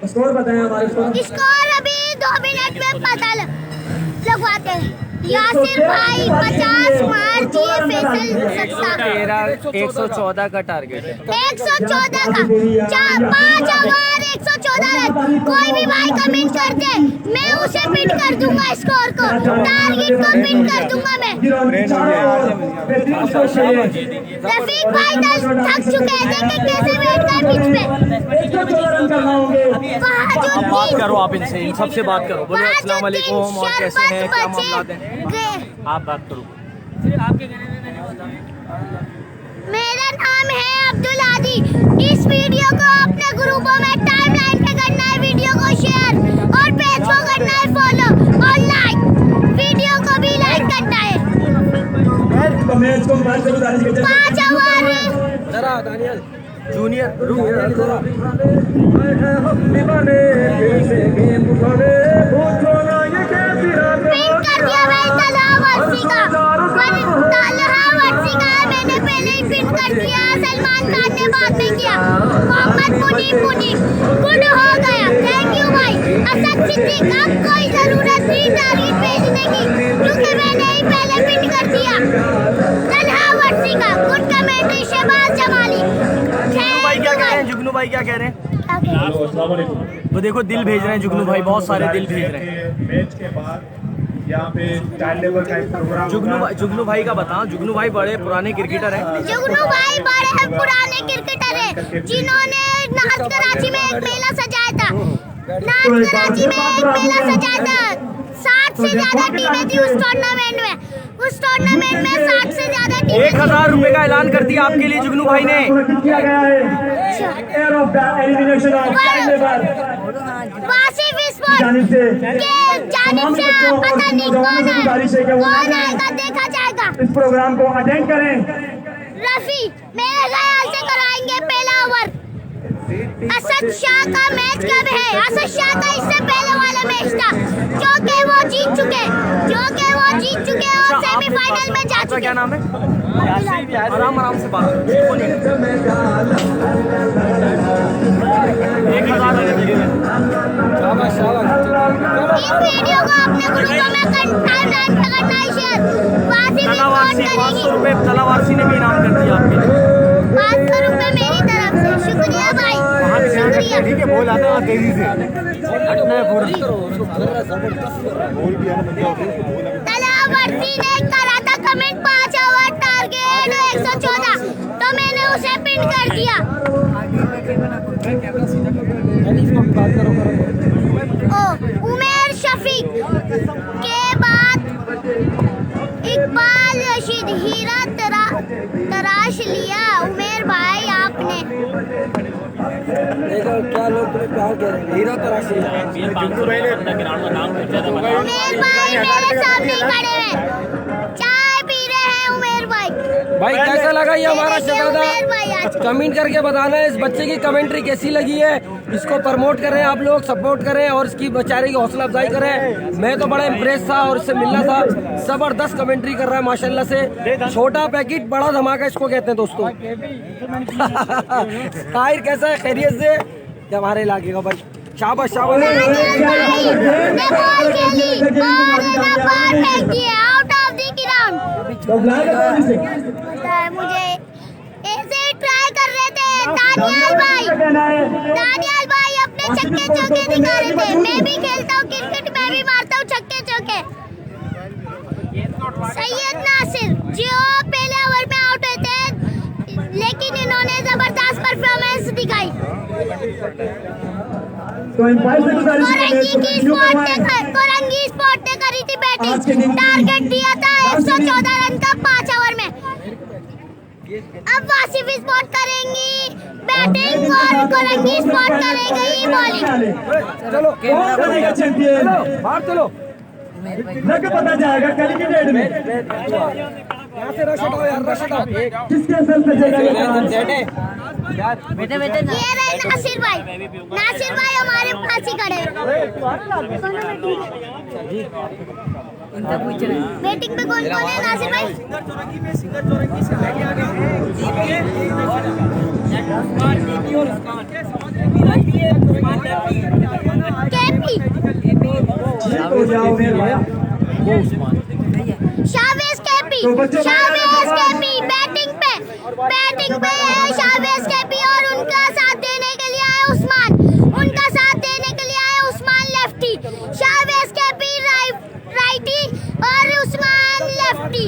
स्कोर बताएं हमारे
स्कोर अभी 2 मिनट में पता लगवाते हैं। यासिर भाई 50 मार दिए, फैसल
114 का टारगेट है।
114 का 5 ओवर 114 रन। कोई भी भाई कमेंट कर दे, मैं उसे पिन कर दूंगा, स्कोर को टारगेट को पिन कर दूंगा मैं। रफीक भाई थक चुके हैं, देखें कैसे बैठ गए पिच पे।
बात करो आप इनसे, इन सबसे बात करो, बोलो अस्सलाम वालेकुम और कैसे हैं, क्या मामलात हैं, आप बात करो।
मेरा नाम है अब्दुल आदि। इस वीडियो को अपने ग्रुपों में टाइमलाइन पे करना है, वीडियो को शेयर और पेज को करना है फॉलो और लाइक, वीडियो को भी लाइक करना है। 5 ओवर
जरा दानियल जूनियर
पिन कर दिया भाई तलहा वर्सी का। मैंने पहले ही पिन कर दिया, सलमान खान ने बाद में किया। मोहम्मद मुनीब गुड हो गया, थैंक यू भाई। असद सिद्दीक, अब कोई जरूरत नहीं टारगेट भेजने की क्योंकि मैंने ही पहले पिन कर दिया। तलहा वर्सी का गुड कमेंट्री, शहबाज जमाली।
भाई क्या कह रहे हैं, जुगनू भाई क्या कह रहे हैं? वो देखो दिल भेज रहे हैं जुगनू भाई, बहुत सारे दिल भेज रहे हैं।
मैच के बाद यहाँ पे चाइल्ड लेबर का एक प्रोग्राम
जुगनू भाई का बताओ। जुगनू भाई बड़े पुराने क्रिकेटर हैं।
जुगनू भाई बड़े पुराने क्रिकेटर हैं जिन्होंने नार्थ कराची में एक मेला सजाया था। नार्थ कराची में एक मेला सजाया था। 60 से ज्यादा टीमें थी उस टूर्नामेंट में। उस टूर्नामेंट में 60 से ज्यादा टीमें
1000 रुपए का ऐलान कर दिया आपके लिए जुगनू भाई ने।
किया गया है air of the elimination of child labour
Wasif sport
जानिब से
के जानिब से पता नहीं कौन आएगा, देखा जाएगा।
इस प्रोग्राम को अटेंड करें।
रफी मेरे ख्याल से कराएंगे पहला ओवर। असद शाह का मैच कब है? असद शाह का इससे पहले वाला मैच था जो कि वो जीत चुके और सेमीफाइनल में जा चुके।
क्या नाम है? आराम से बात करो। 1000
इस वीडियो को अपने ग्रुपों में टाइमलाइन पे करना है शेयर। वासिफ
तलावारसी 500 रुपए तलावारसी ने भी इनाम कर दिया आपके लिए।
500 रुपए मेरी तरफ से, शुक्रिया भाई। शुक्रिया।
ठीक है, बोल आता है तेजी से।
तलावर्ती ने करा था कमेंट 5 आवर टारगेट 114, तो मैंने उसे पिन कर दिया। उमेर शफीक के बाद इकबाल रशीद हीरा तराश लिया। उमेर भाई आपने
क्या लोग तुम्हें प्यार कर रहे हैं? हीरा तराश लिया।
उमेर भाई मेरे सामने ही खड़े हैं, चाय पी रहे हैं उमेर भाई।
भाई कैसा लगा ये हमारा
उमेर भाई
शहजादा?
आज
कमेंट करके बताना है इस बच्चे की कमेंट्री कैसी लगी है। इसको प्रमोट करें, आप लोग सपोर्ट करें और इसकी बेचारे की हौसला अफजाई करें। मैं तो बड़ा इम्प्रेस था और इससे मिलना था। जबरदस्त कमेंट्री कर रहा है माशाल्लाह से। छोटा पैकेट बड़ा धमाका इसको कहते हैं दोस्तों। ताहिर कैसा है? खैरियत से? क्या हमारे इलाके का भाई? शाबाश शाबाश।
ने बॉल खेली और ना बाहर फेंक दिया, आउट ऑफ द ग्राउंड। मुझे ऐसे ट्राई कर रहे थे दानियाल भाई अपने छक्के चौके दिखा रहे थे। मैं भी खेलता हूँ क्रिकेट, मैं भी मारता हूँ छक्के चौके। सैयद नासिर जो पहले ओवर में आउट हुए थे, लेकिन इन्होंने जबरदस्त परफॉर्मेंस दिखाई। कोरंगी स्पॉट ने करी थी बैटिंग, टारगेट दिया था 114 रन का 5 ओवर में। अब वासिफ स्पॉट करेंगी बैटिंग और कोरंगी स्पॉट करेगी बॉलिंग।
चलो बाहर चलो,
पता जाएगा कल की डेट में
यहाँ से रश हटाओ यार, रश हटाओ।
किसके असल पे
ये रहे नासिर भाई हमारे पास ही खड़े हैं। बैटिंग पे कौन कौन है नासिर भाई? केपी शावेज केपी बैटिंग पे है शावेज केपी और उनका साथ देने के लिए आए Usman lefty. Shavez KP righty और उस्मान लेफ्टी।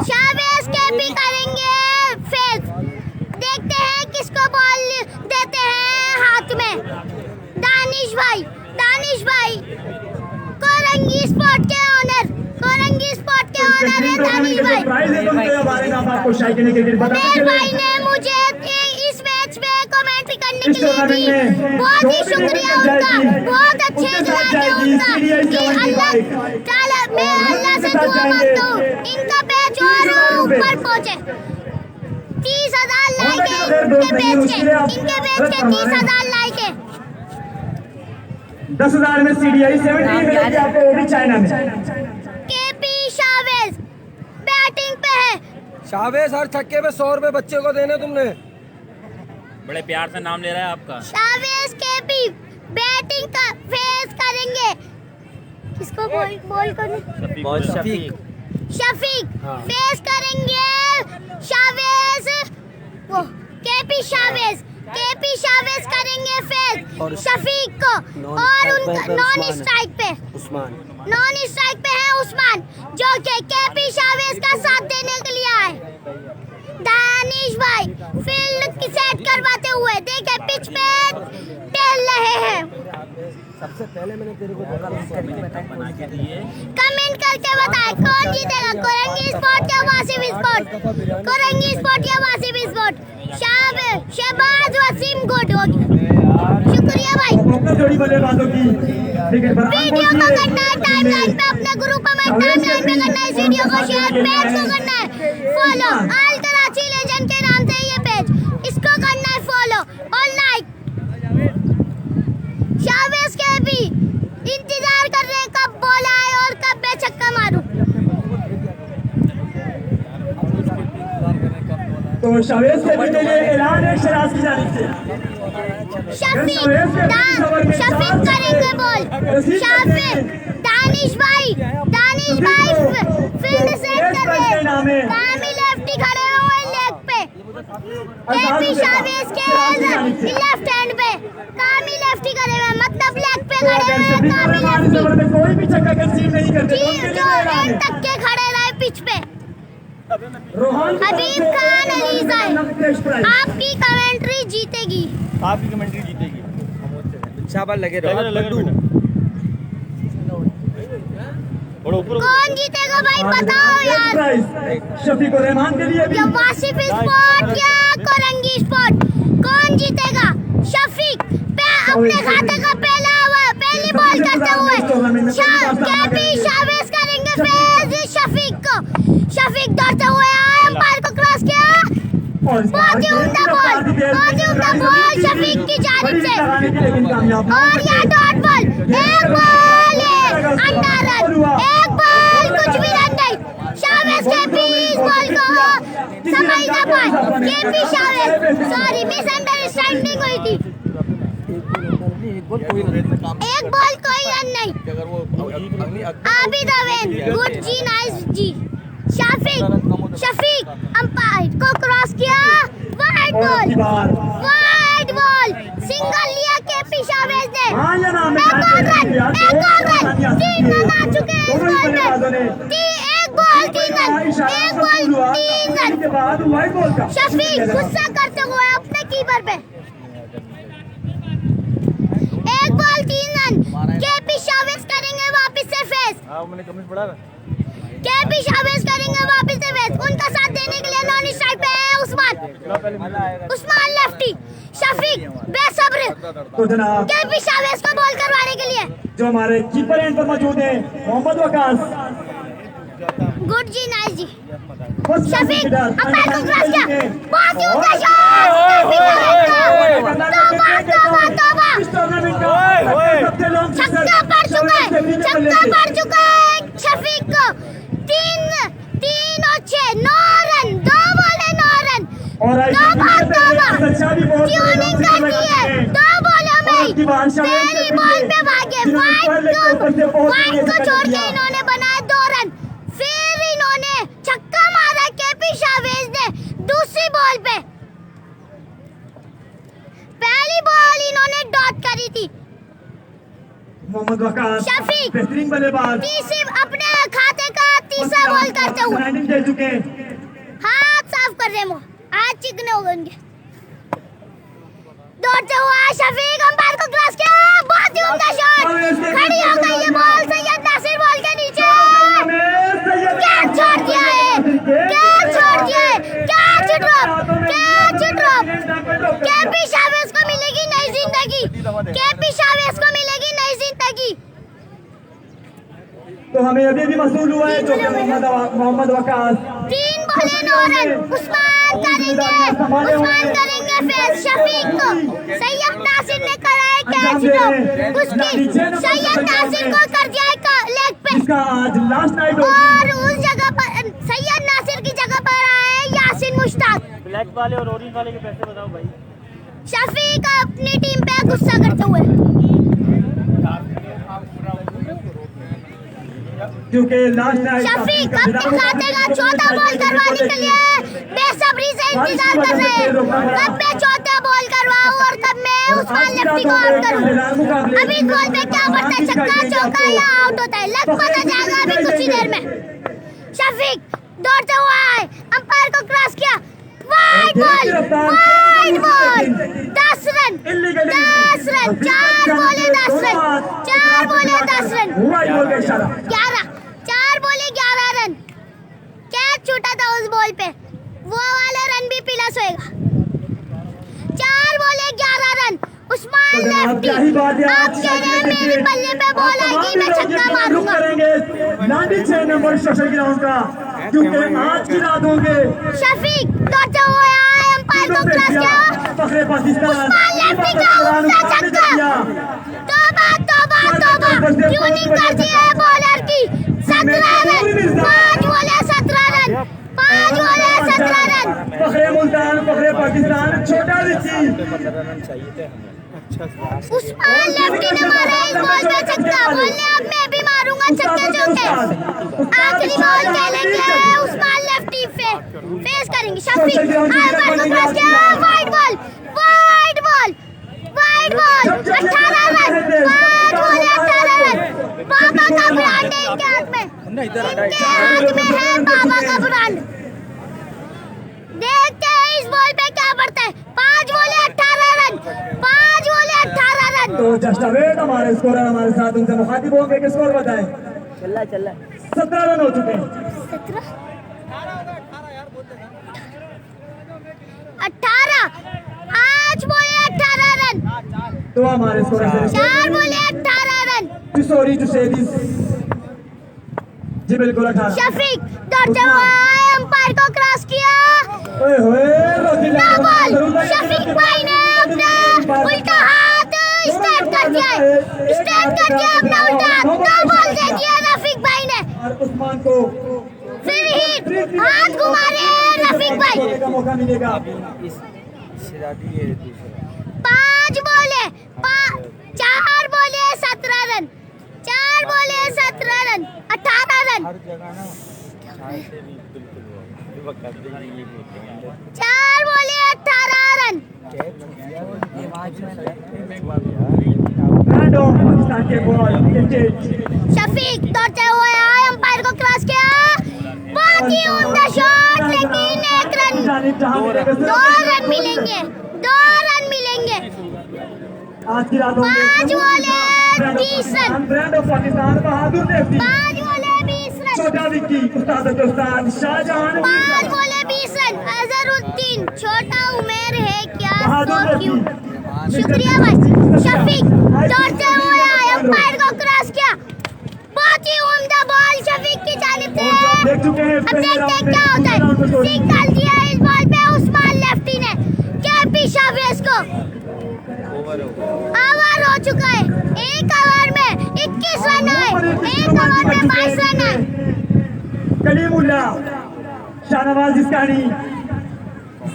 शावेज केपी करेंगे फेस। देखते हैं किसको बॉल देते हैं हाथ में। दानिश भाई कोरंगी स्पॉट के ऑनर है दानिश भाई ने मुझे इस मैच में कमेंट्री करने के लिए दी। बहुत ही शुक्रिया उनका, बहुत अच्छे खिलाड़ी उनका कि अल्लाह से दुआ मांगता हूँ इनका पैच और ऊपर पहुँचे। 30,000 लाइक है इनके पेज के 30,000 लाइक है।
10,000 में सीडीआई 70 मिलेगी आपको, वो भी चाइना में।
केपी शावेज बैटिंग पे है।
शावेज हर छक्के पे 100 रुपए बच्चे को देने तुमने।
बड़े प्यार से नाम ले रहा है आपका।
शावेज केपी बैटिंग का फेस करेंगे। किसको बॉल करनी? शफीक फेस करेंगे शावेज। वो केपी शावेज करेंगे फेस शफीक को और उनका नॉन स्ट्राइक पे है उस्मान, जो कि केपी शावेज का साथ देने के लिए आए। दानिश भाई फील्ड सेट करवाते हुए देखे पिच पे टहल रहे हैं।
सबसे पहले मैंने तेरे को
कमेंट करके बताएं कौन जीतेगा, कोरंगी स्पॉट या वासिफ स्पॉट। शहबाज वसीम गुड हो गया। शुक्रिया भाई। वीडियो को करना है टाइमलाइन पे, अपने ग्रुप में टाइमलाइन पे करना है इस वीडियो को शेयर, पेज को करना है फॉलो। आल कराची लेजेंड के नाम से ये पेज, इसको करना है फॉलो और लाइक। शावेज के भी इंतजार कर रहे हैं कब बॉल आए और कब मैं छक्का मारूं।
तो शावेज के भी के लिए ऐलान है शराज की जानिब से।
शफीक करेंगे बॉल। दानिश भाई फील्ड सेट कर रहे हैं। दामी लेफ्टी खड़े हुए लेग पे। केपी शावेज के लेफ्ट हैंड पे कामी लेफ्टी करे हुए मतलब लेग पे खड़े हुए कामी लेफ्टी
कोई भी चक्का कंसीव नहीं करते तो उनके
जो
लिए
एक टक्के खड़े रहे पिच पे
रोहान
हबीब खान अलीजा आपकी कमेंट्री जीतेगी।
आपकी कमेंट्री जीतेगी।
शाबाश लगे रहो।
कौन जीतेगा भाई बताओ यार।
शफीक रहमान के लिए भी
या वासिफ स्पॉट या कोरंगी स्पॉट कौन जीतेगा। शफीक अपने खाते का पहली बॉल करते हुए केपी शावेज करेंगे फेस शफीक को। शफीक दौड़ते हुए आए अंपायर को क्रॉस किया बहुत ही उम्दा बॉल शफीक की जानिब से और यह डॉट बॉल एक बॉल अंडा रन एक बॉल कुछ भी रन नहीं। शावेज केपी इस बॉल को समझ ना पाए केपी शावेज सॉरी मिसअंडरस्टैंडिंग हुई थी एक बॉल कोई रन नहीं। आबिद अवेन गुड जी नाइस जी। शफीक अंपायर को क्रॉस किया वाइड बॉल सिंगल लिया केपी शावेज ने एक और रन 3 रन आ चुके हैं इस बॉल में। एक बॉल 3 रन। शफीक गुस्सा करते हुए अपने कीपर पे एक बॉल 3 रन। केपी शावेज करेंगे वापस से फेस।
मैंने कमेंट पढ़ा
केपी शावेज करेंगे वापस से फेस। उनका साथ देने के लिए नॉन साइड पे है उस्मान लेफ्टी। शफीक बेसब्र
तो जनाब
केपी शावेज को बॉल करवाने के लिए
जो हमारे कीपर एंड पर मौजूद हैं मोहम्मद वकास
गुड जी नाइस जी।
फर्स्ट
शफीक
क्लास
अंपायर को क्रॉस किया बहुत ही उम्दा शॉट छक्का पड़ चुका है शफीक को। 3 और 6 9 रन 2 बॉले 9 रन ट्यूनिंग कर दी है 2 बॉलों में पहली बॉल पे भागे वाइड को छोड़ के इन्होंने बनाए 2 रन। फिर इन्होंने छक्का मारा केपी शावेज ने दूसरी बॉल पे। पहली बॉल इन्होंने डॉट करी थी।
मोहम्मद वकास
शफीक
बेहतरीन बल्लेबाज
तीसरी अपने खाते का तीसरा बॉल करते हुए
दे चुके हैं।
हाथ साफ कर रहे हाथ चिकने हो गए उनके। दौड़ते हुआ शफीक अंपायर को क्रॉस किया बहुत ही उम्दा शॉट खड़ी हो गई ये बॉल सैयद नासिर बॉल के नीचे कैच छोड़ दिया है कैच ड्रॉप केपी शावेज को मिलेगी नई जिंदगी। केपी शावेज को मिलेगी नई जिंदगी।
तो हमें अभी भी मसूल हुआ है जो कि मोहम्मद वकास
3 बॉले 9 रन उस्मान करेंगे फेस शफीक को। सैयद नासिर ने कराया कैच ड्रॉप उसकी सैयद नासिर को कर दिया लेग पे
इसका आज लास्ट नाइट
और उस जगह पर सैयद नासिर की जगह पर आए यासिन मुश्ताक।
ब्लैक वाले और ऑरेंज वाले के पैसे बताओ भाई।
शफीक अपनी टीम पे गुस्सा करते हुए
क्योंकि लास्ट नाइट
शफीक अपने खाते का चौथा बॉल करवाने के लिए बेसब्री से इंतजार कर रहे हैं कब मैं चौथा बॉल करवाऊं और कब मैं उस्मान लेफ्टी को आउट करूं। अभी बॉल पे क्या पड़ता है छक्का चौका या आउट होता है लग पता जाएगा अभी कुछ ही देर में। शफीक दौड़ते हुए आए अंपायर को क्रॉस किया वाइड बॉल 10 रन 4 बॉले 10 रन 4 बॉले 11 रन। कैच छूटा था उस बॉल पे वो वाला रन भी प्लस होएगा। 4 बॉले 11 रन उस्मान लेफ्टी आप कह रहे हैं मेरे बल्ले पे बॉल आएगी मैं छक्का मारूंगा।
96 नंबर स्पेशल ग्राउंड का क्योंकि आज की रात होंगे
शफीक दौड़ते हुए आए अंपायर को क्रॉस किया उस्मान लेफ्टी का उम्दा छक्का। तौबा ट्यूनिंग कर दी है बॉलर की। 17 run 5 balls 17 run 5 balls 17 run.
Fakhr-e Multan Fakhr-e Pakistan छोटा रिची
उस्मान लेफ्टी ने मारा इस बॉल पे छक्का। बोलने अब मैं भी मारूंगा छक्के चौके। आखिरी बॉल खेलेंगे उस्मान लेफ्टी पे फेस करेंगे। शफीक आयम पार को क्रॉस किया, wide ball 18 run, 5 ball 18 run. बाबा का ब्रांड है इनके हाथ में, इनके हाथ में है बाबा का ब्रांड। देखते हैं इस बॉल पे क्या पड़ता है। 5 बॉल 18 रन, 5 बॉल 18 रन।
तो जस्ट अवेट हमारे स्कोरर हमारे साथ उनसे मुखातिब होंगे कि स्कोर बताएं।
चल रहा
17 रन हो चुके हैं।
18 5 बॉल 18 रन,
तो हमारे स्कोरर से
4 बॉल 18 रन।
सॉरी टू से दिस, जी बिल्कुल 18।
शफीक दौड़ते हुए अंपायर को क्रॉस किया,
ओए होए
नो बॉल। शफीक भाई ने अपना उल्टा हाथ स्ट्रेट कर दिया है, स्ट्रेट कर दिया अपना उल्टा हाथ। नो बॉल दे दिया रफीक भाई ने,
और उस्मान को
फिर हिट, हाथ घुमा रहे हैं रफीक भाई।
का मौका मिलेगा।
5 बॉले 4 बॉले 17 रन, 4 बॉले 17 रन, 18 रन, 4 बॉले 18 रन।
एंड ऑफ पाकिस्तान के बॉल विकेट।
शफीक दौड़ते हुए आए, अंपायर को क्रॉस किया, बहुत ही उम्दा शॉट, लेकिन 1 रन, 2 रन मिलेंगे, 2 रन मिलेंगे।
आज की रात
5 बॉले 30 रन,
ब्रांड ऑफ पाकिस्तान बहादुर ने अपनी
5 बॉले 20 रन,
छोटा विक्की उस्ताद शाहजहां
5 बॉले 20 रन। अजहरुद्दीन छोटा उमेर है क्या, सो क्यूट। शुक्रिया भाई। शफीक दौड़ते हुए आए, अंपायर को क्रॉस किया, बहुत ही उम्दा बॉल शफीक की जानिब से।
देख चुके हैं।
अब देखते हैं क्या होता है। सिंगल दिया इस बॉल पे उस्मान लेफ्टी ने, केपी शावेज को ओवर हो चुका है। 1 ओवर में 21 रन है, 1 ओवर में 22 रन है।
कलीमुल्ला, शाहनवाज इस्कानी,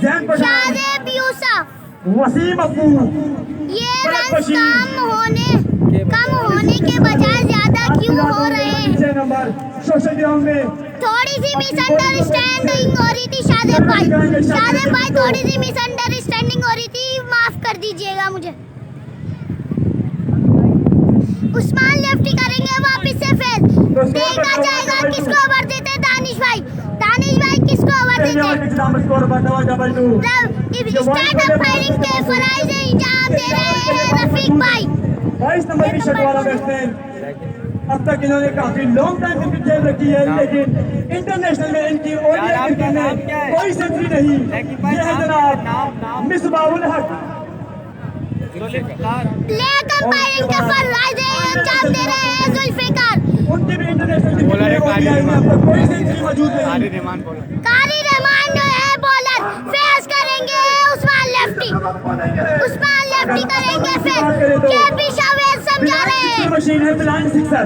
जैन पठान,
शादेब यूसुफ,
वसीम अब्बू,
ये रन कम होने के बजाय ज्यादा क्यों हो रहे हैं?
नंबर सोशल ग्राउंड में
थोड़ी सी मिसअंडरस्टैंडिंग हो रही थी शादेब भाई, थोड़ी सी मिसअंडरस्टैंडिंग हो रही थी, माफ कर दीजिएगा मुझे। उस्मान लेफ्टी करेंगे वापस से, फिर देखा जाएगा किसको ओवर देते हैं। दानिश भाई किसको ओवर देते हैं? स्टार्ट अंपायरिंग के फराइज इंजाम दे रहे हैं रफीक भाई।
22 नंबर की शर्ट वाला बैट्समैन, अब तक इन्होंने काफी लॉन्ग टाइम क्रिकेट खेल रखी है, लेकिन इंटरनेशनल में इनकी ओडीआई क्रिकेट में कोई सेंचुरी नहीं। ये है जनाब मिसबाहुल हक।
ब्लैक अंपायरिंग के फराइज इंजाम दे रहे हैं जुल्फिकार।
उनकी भी इंटरनेशनल क्रिकेट में ओडीआई में अब तक कोई सेंचुरी मौजूद नहीं।
कारी रहमान जो है बॉलर, फेस करेंगे उस्मान लेफ्टी करेंगे, फिर केपी शावेज समझा रहे हैं।
मशीन है ब्लाइंड सिक्सर,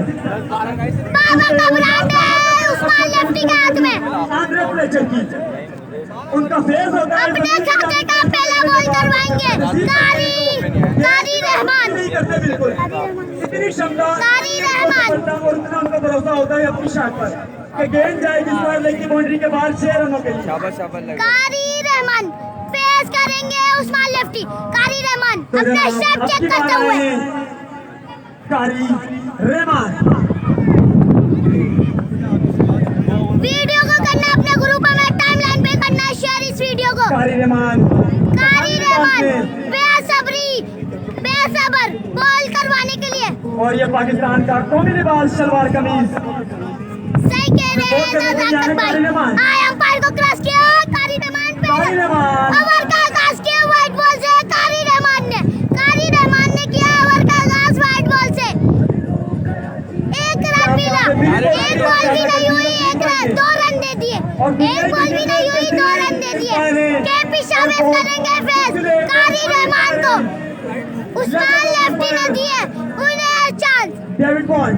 बाबा का ब्रांड है उस्मान लेफ्टी के हाथ में।
आंध्र प्लेचर की उनका फेस होता है।
अपने खाते का पहला बॉल करवाएंगे कारी रहमान।
नहीं करते बिल्कुल, इतनी क्षमता
कारी रहमान,
और इतना उनका भरोसा होता है अपनी शॉट पर कि गेंद जाएगी स्क्वायर लेग की बाउंड्री के बाहर 6 रनों के लिए।
कारी रहमान फेस करेंगे उस्मान लेफ्टी। कारी रहमान अपना स्टेप चेक करते हुए,
कारी रहमान
वीडियो को करना अपने ग्रुप में टाइमलाइन पे करना है शेयर इस वीडियो को।
कारी रहमान
बेसब्र बॉल करवाने के लिए।
और ये पाकिस्तान का कौमी लिबास शलवार कमीज।
सही कह रहे हैं नजाकत भाई। आए अंपायर को क्रॉस किया, कारी रहमान पे ओवर का आगाज किया वाइट बॉल से। कारी रहमान ने किया ओवर का आगाज वाइट बॉल से। 1 रन मिला, 1 बॉल भी नहीं हुई, 1 रन 2 रन दे दिए। 1 बॉल भी नहीं हुई, 2 रन दे दिए। केपी शावेज करेंगे फेस कारी रहमान को। उस्मान लेफ्टी ने दिए उन्हें chance.
David Bond,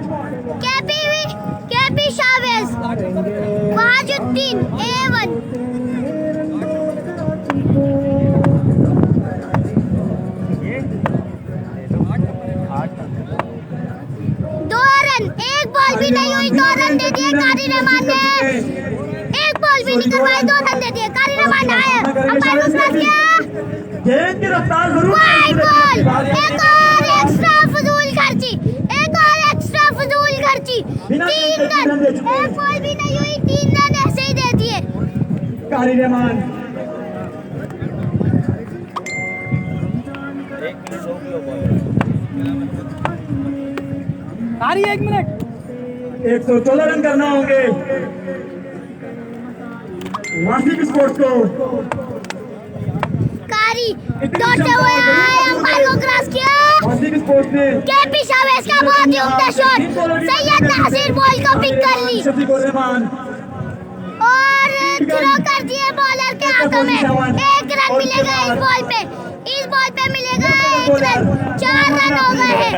KP Shavez, Wajuddin A1। दो रन, 1 बॉल भी नहीं हुई, 2 रन दे दिए कारी रहमान ने। 1 बॉल भी भी नहीं करवाए, 2 रन दे दिए। कारी रहमान आए, अंपायर को क्रॉस किया,
गेंद की रफ्तार जरूर
वाइड बॉल। एक और एक्स्ट्रा फजूल खर्ची, एक और एक्स्ट्रा फजूल खर्ची। 3 रन, एक बॉल भी नहीं हुई, 3 रन ऐसे ही दे दिए।
कारी रहमान
कारी 1 मिनट
114 रन करना होंगे वासिफ स्पोर्ट्स को।
कारी दौड़ते हुए आए, अंपायर को क्रॉस किया,
वासिफ स्पोर्ट्स ने
केपी शावेज का बहुत ही उम्दा शॉट, सैयद नासिर बॉल को पिक कर ली
शफीकुर रहमान
और थ्रो कर दिए बॉलर के हाथों में। 1 रन मिलेगा इस बॉल पे, इस बॉल पे मिलेगा 1 रन। 4 रन हो गए हैं,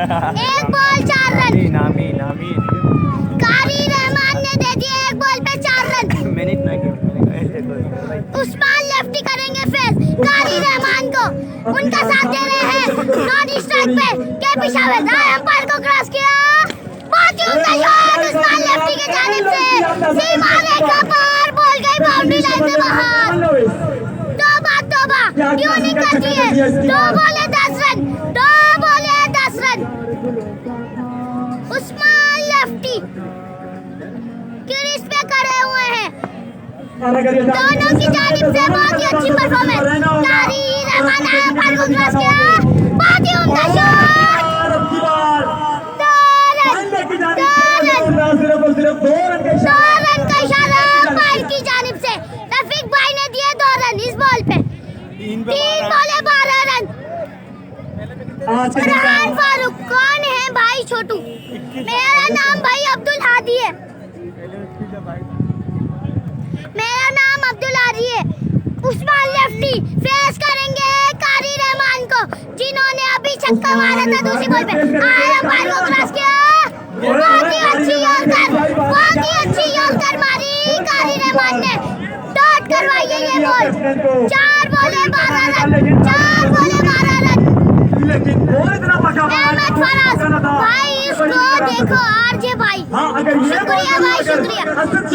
1 बॉल 4 रन। कारी रहमान ने दे दिए 1 बॉल पे 4 रन। उस्मान लेफ्टी करेंगे फिर कारी रहमान को, उनका साथ दे रहे हैं नॉन स्ट्राइक पे केपी शावेज आए, अंपायर को क्रॉस किया, बहुत ही उम्दा शॉट उस्मान लेफ्टी की जानिब से, सीमा रेखा पार, बॉल गई बाउंड्री लाइन से बाहर। तौबा क्यों नहीं करती है, 2 बॉले 10 रन, 2 बॉले 10 रन। उस्मान लेफ्टी क्रीज पे खड़े हुए हैं, दोनों की जानिब से बहुत ही अच्छी परफॉर्मेंस। कारी रहमान आया, अंपायर को क्रॉस किया, बहुत ही उम्दा शॉट, 2 रन का इशारा अंपायर की जानिब से। रफीक भाई ने दिए 2 रन इस बॉल पे, 3 बॉले 12 रन। फरहान फारूक कौन है भाई छोटू? मेरा नाम भाई अब्दुल हादी है, मेरा नाम अब्दुल हादी है। उस्मान लेफ्टी फेस करेंगे कारी रहमान को, जिन्होंने अभी छक्का मारा था दूसरी बॉल पे। आए, अंपायर को क्रॉस किया, बहुत ही अच्छी यॉर्कर, बहुत ही अच्छी यॉर्कर मारी कारी रहमान ने, डॉट करवाई है ये बॉल। 4 बॉले 12 रन, 4 बॉले 12 रन। अहमद फराज भाई इसको देखो, आरजे भाई शुक्रिया भाई, शुक्रिया।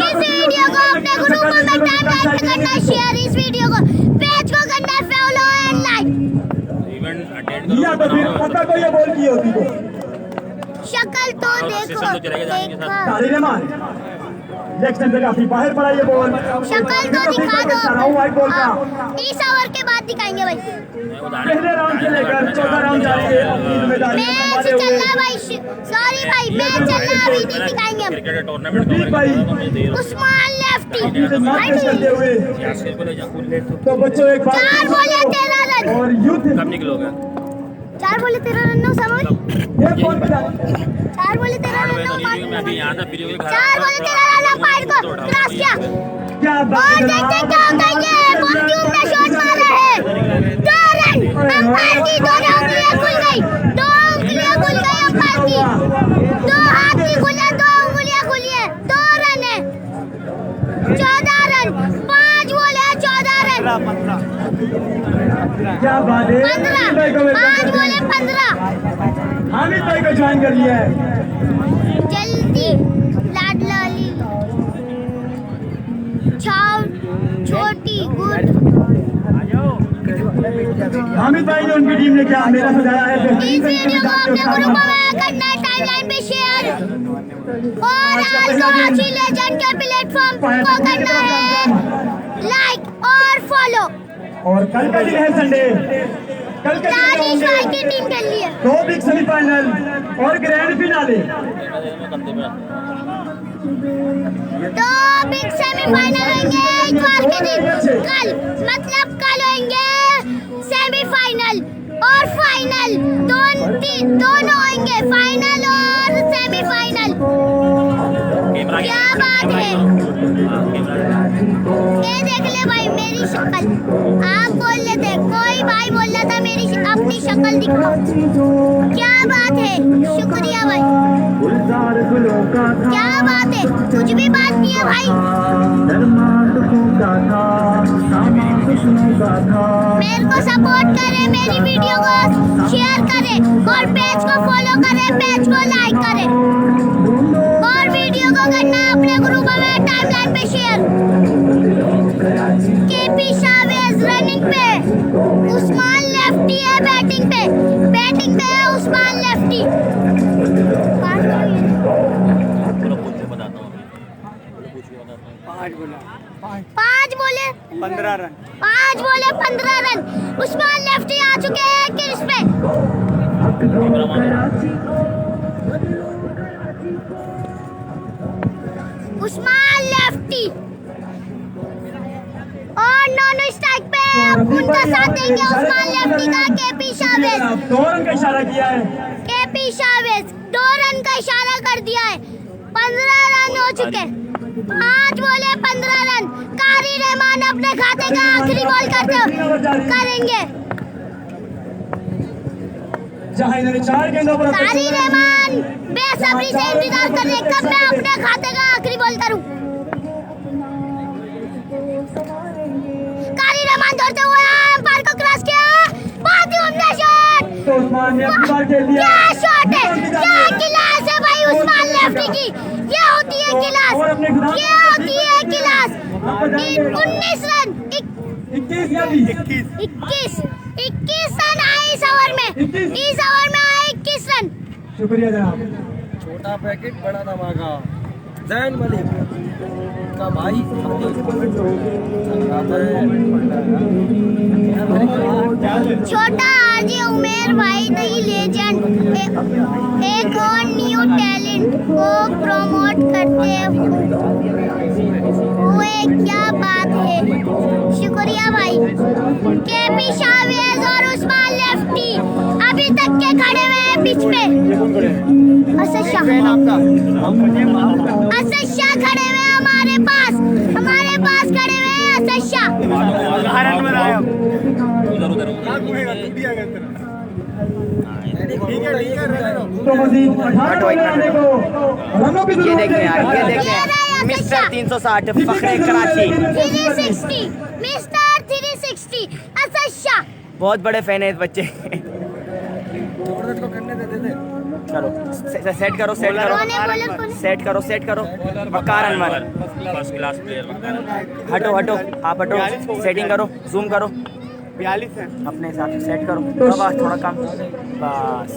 इस वीडियो को अपने ग्रुपों में टाइमलाइन पे करना है शेयर, इस वीडियो को पेज को करना है फॉलो एंड लाइक।
पता को ये बॉल की होती तो
शक्ल तो देखो, देखो
लेफ्ट से काफी बाहर पड़ा ये बॉल,
शक्ल तो दिखा दो।
वाइट बॉल का
30 ओवर के बाद दिखाएंगे भाई।
पहले राउंड से लेकर 14 राउंड जाएंगे,
मैच चल रहा भाई, सॉरी भाई मैच चल रहा, अभी नहीं दिखाएंगे हम।
क्रिकेट टूर्नामेंट
उस्मान लेफ्टी
करते हुए तो बच्चों एक
4 बॉले 13 रन,
और यूथ
कब निकलोगे?
4 बॉले 13 रन नो समझ,
एक बॉल पे
4 बॉले 13 रन नो मान,
मैं अभी यहाँ था वीडियो के
4 बॉले 13 रन अंपायर को क्रॉस किया,
क्या
और
बात
देखते हैं क्या होता है। ये बहुत ही उम्दा शॉट मारा है, 2 रन। अंपायर की 2 उंगलियां खुल गई, 2 उंगलियां खुल गई अंपायर की, 2 हाथ नहीं खुले, 2 उंगलियां खुली है, 2 रन है, 14 रन, 5 बॉले 14 रन,
क्या बात है,
15, 5 बॉले 15।
हामिद भाई को ज्वाइन कर लिया है,
जल्दी लाडला अली छाव छोटी गुड।
हामिद भाई ने उनकी टीम ने क्या मेरा सजाया है।
इस वीडियो को अपने ग्रुप में करना है, टाइमलाइन पे शेयर, और आज कराची लेजेंड के प्लेटफॉर्म को करना है लाइक और फॉलो।
और कल का दिन है संडे, कल के
दानिश
दिन
भाई की टीम के लिए
2 बिग सेमीफाइनल और ग्रैंड फिनाले।
2 बिग सेमीफाइनल होंगे इतवार के दिन, कल मतलब कल होंगे सेमीफाइनल और फाइनल, दोनों होंगे, फाइनल और सेमीफाइनल। क्या बात है, ये देख ले भाई मेरी शक्ल, आप बोल लेते, कोई भाई बोल रहा था मेरी अपनी शक्ल दिखाओ, क्या बात है, शुक्रिया भाई, क्या बात है, कुछ भी बात नहीं है भाई। मेरे को सपोर्ट करें, मेरी वीडियो को शेयर शेयर करें और पेज को फॉलो करें, पेज को लाइक करें और वीडियो को करना है अपने ग्रुप में टाइमलाइन पे शेयर। केपी शावेज रनिंग पे, उस्मान लेफ्टी है बैटिंग पे है उस्मान लेफ्टी। पाँच बोले 15 रन, 5 बोले 15 रन। उस्मान लेफ्टी आ चुके हैं क्रीज पे। उस्मान लेफ्टी और नॉन स्ट्राइक पे उनका साथ देंगे उस्मान लेफ्टी का केपी शावेज।
2 रन का इशारा किया है
केपी शावेज 2 रन का इशारा कर दिया है। 15 रन हो चुके, 5 बोले 15 रन। कारी रहमान अपने खाते का आखिरी बॉल करेंगे।
जहां इन्होंने 4 गेंदों पर
कारी रहमान बेसब्री से इंतजार कर रहे कब मैं अपने खाते का आखिरी बॉल करूं। कारी रहमान दौड़ते हुए एम्पायर को क्रॉस किया, बहुत ही उम्दा शॉट।
तो उस्मान ने अपनी बार खेल दिया।
क्या शॉट है, क्या क्लास है भाई उस्मान लेफ्टी की। ये होती है क्लास, ये होती है क्लास। 19 रन 21 रन आए इस ओवर में, इस ओवर में आए 21 रन।
शुक्रिया जनाब।
छोटा पैकेट बड़ा धमाका। जैन मलिक का भाई
छोटा आरजे उमेर भाई द लेजेंड एक और न्यू टैलेंट को प्रमोट करते हुए, क्या बात है, शुक्रिया भाई। केपी शावेज और उस्मान लेफ्टी अभी तक के खड़े हुए हैं पिच पे। असद शाह खड़े हुए हैं हमारे पास खड़े हुए हैं असद शाह।
तो मजीद 18 आने को रनों की
ये देखें यार, ये देखें मिस्टर 360 फखरे कराची
360 मिस्टर 360 असद शाह।
बहुत बड़े फैन है इस बच्चे। चलो सेट करो वकार अनवर
फर्स्ट क्लास प्लेयर
हटो आप हटो, सेटिंग करो, जूम करो 42 है अपने हिसाब से सेट करो। बस थोड़ा कम, बस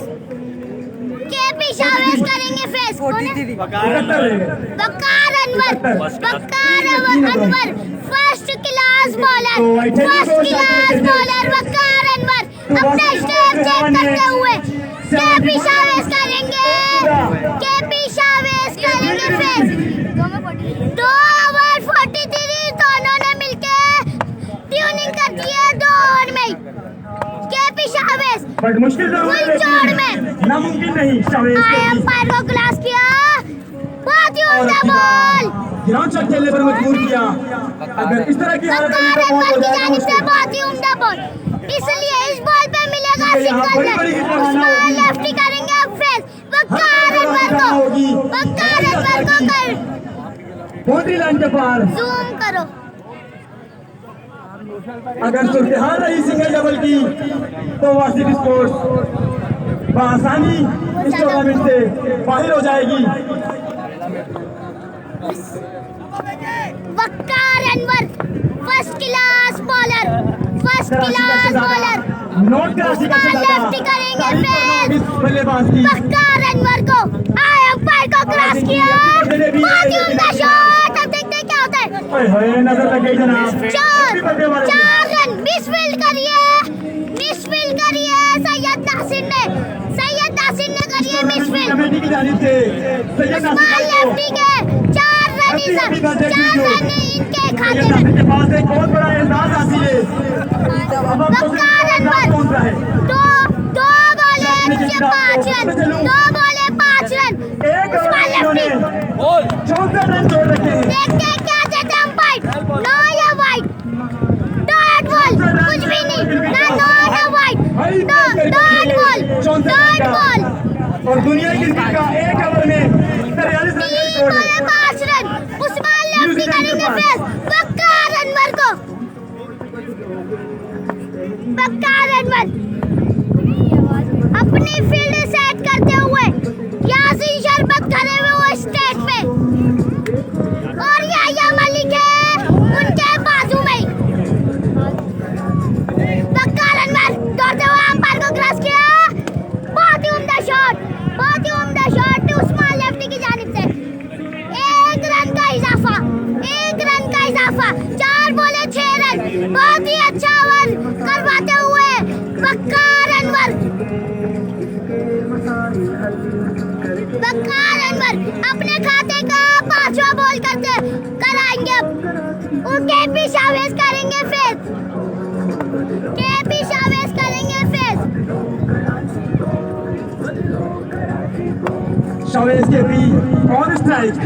केपी शावेज करेंगे फेस। वकार अनवर फर्स्ट क्लास बॉलर वकार अनवर अपना स्टेप चेक करते हुए केपी शावेज करेंगे फेस। 2 ओवर 43 दोनों ने मिलके ट्यूनिंग कर दी है 2 ओवर में। केपी शावेज
बट मुश्किल
फुल जोड़ में
नामुमकिन नहीं। शावेज
एम्पायर को क्लास किया, बहुत ही उम्दा बॉल।
ग्राउंड शॉट खेलने पर मजबूर किया। अगर इस तरह की हालत
वकार अनवर की जानिब से बहुत ही उम्दा बॉल, इसलिए इस बॉल पे मिलेगा सिंगल। उस्मान लेफ्टी करेंगे अब फेस। वकार अनवर को कर
बाउंड्री लाइन के पार।
जूम करो।
अगर सूरत-ए-हाल रही सिंगल डबल की तो वासिफ स्पोर्ट्स बआसानी इस टूर्नामेंट से बाहर हो जाएगी।
Waqar Anwar first class bowler
note Karachi का
लेफ्टी करेंगे फेस।
बल्लेबाज की
वकार अनवर को एम्पायर को क्रॉस किया, बहुत ही उम्दा शॉट। अब देखते हैं क्या होता है।
नजर लग गई जनाब।
4 रन मिसफील्ड करिए सैयद नासिर ने करिए मिसफील्ड।
कमेटी की जानिब से
उस्मान लेफ्टी के 4 रन इनके खाते में।
के पास एक बहुत बड़ा एहसास हासिल है।
वकार अनवर 2 बोले 5 रन 2 बोले 5 रन। उस्मान लेफ्टी
64 रन जोड़ रखे हैं।
देखते हैं क्या देते हैं अंपायर, नो या वाइड, डॉट बॉल, कुछ भी नहीं, ना नो ना वाइड, डॉट बॉल।
और दुनिया की क्रिकेट का एक ओवर में 43 रन
3 बोले 5 रन। उस्मान लेफ्टी करेंगे फेस वकार अनवर को। वकार अनवर
शावेज के भी ऑन स्ट्राइक।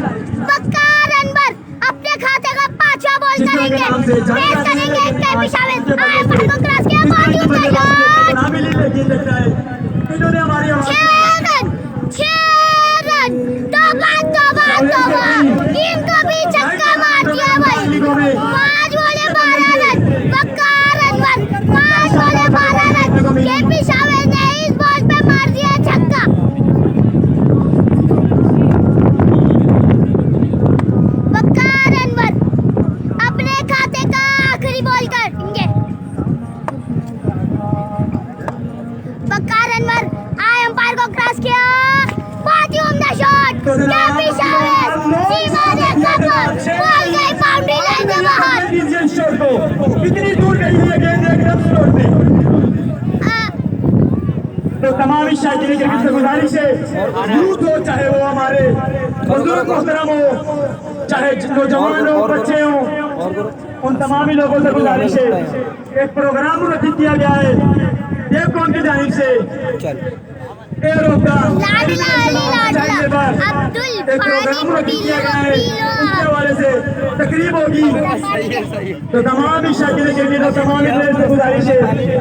वकार अनवर अपने खाते का 5वां बॉल करेंगे, पेश करेंगे केपी शावेज। अंपायर को क्रॉस किया, बॉल ऊपर शॉट।
बना भी ली, लेकिन लगता है इन्होंने हमारी आवाज
6 रन। तोबा टीम को भी छक्का मार दिया भाई। 5 बॉले 12 रन। वकार अनवर 5 बॉले 12 रन। केपी शावेज ने इस बॉल पे मार दिया छक्का। वकार अनवर अपने खाते का आखिरी बॉल करेंगे। वकार अनवर अंपायर को क्रॉस किया, बहुत ही उम्दा शॉट। केपी शावेज सीमा रेखा पर बॉल गई बाउंड्री लाइन के बाहर।
कितनी दूर गई है गेंद एकदम स्लोट में। तो तमाम शायकीन क्रिकेट से गुजारिश है, यूथ हो चाहे वो हमारे बुजुर्ग मोहतरम हो, चाहे नौजवान हो, बच्चे हो, उन तमाम ही लोगों से गुजारिश है। एक प्रोग्राम मुनक्किद किया गया है देवकॉन की जानिब से, एयरो का
लाडला अली लाडला अब्दुल
एक प्रोग्राम मुनक्किद किया गया है, उसके हवाले से तकरीब होगी। तो तमाम ही शायकीन क्रिकेट और तमाम ही प्लेयर्स से गुजारिश है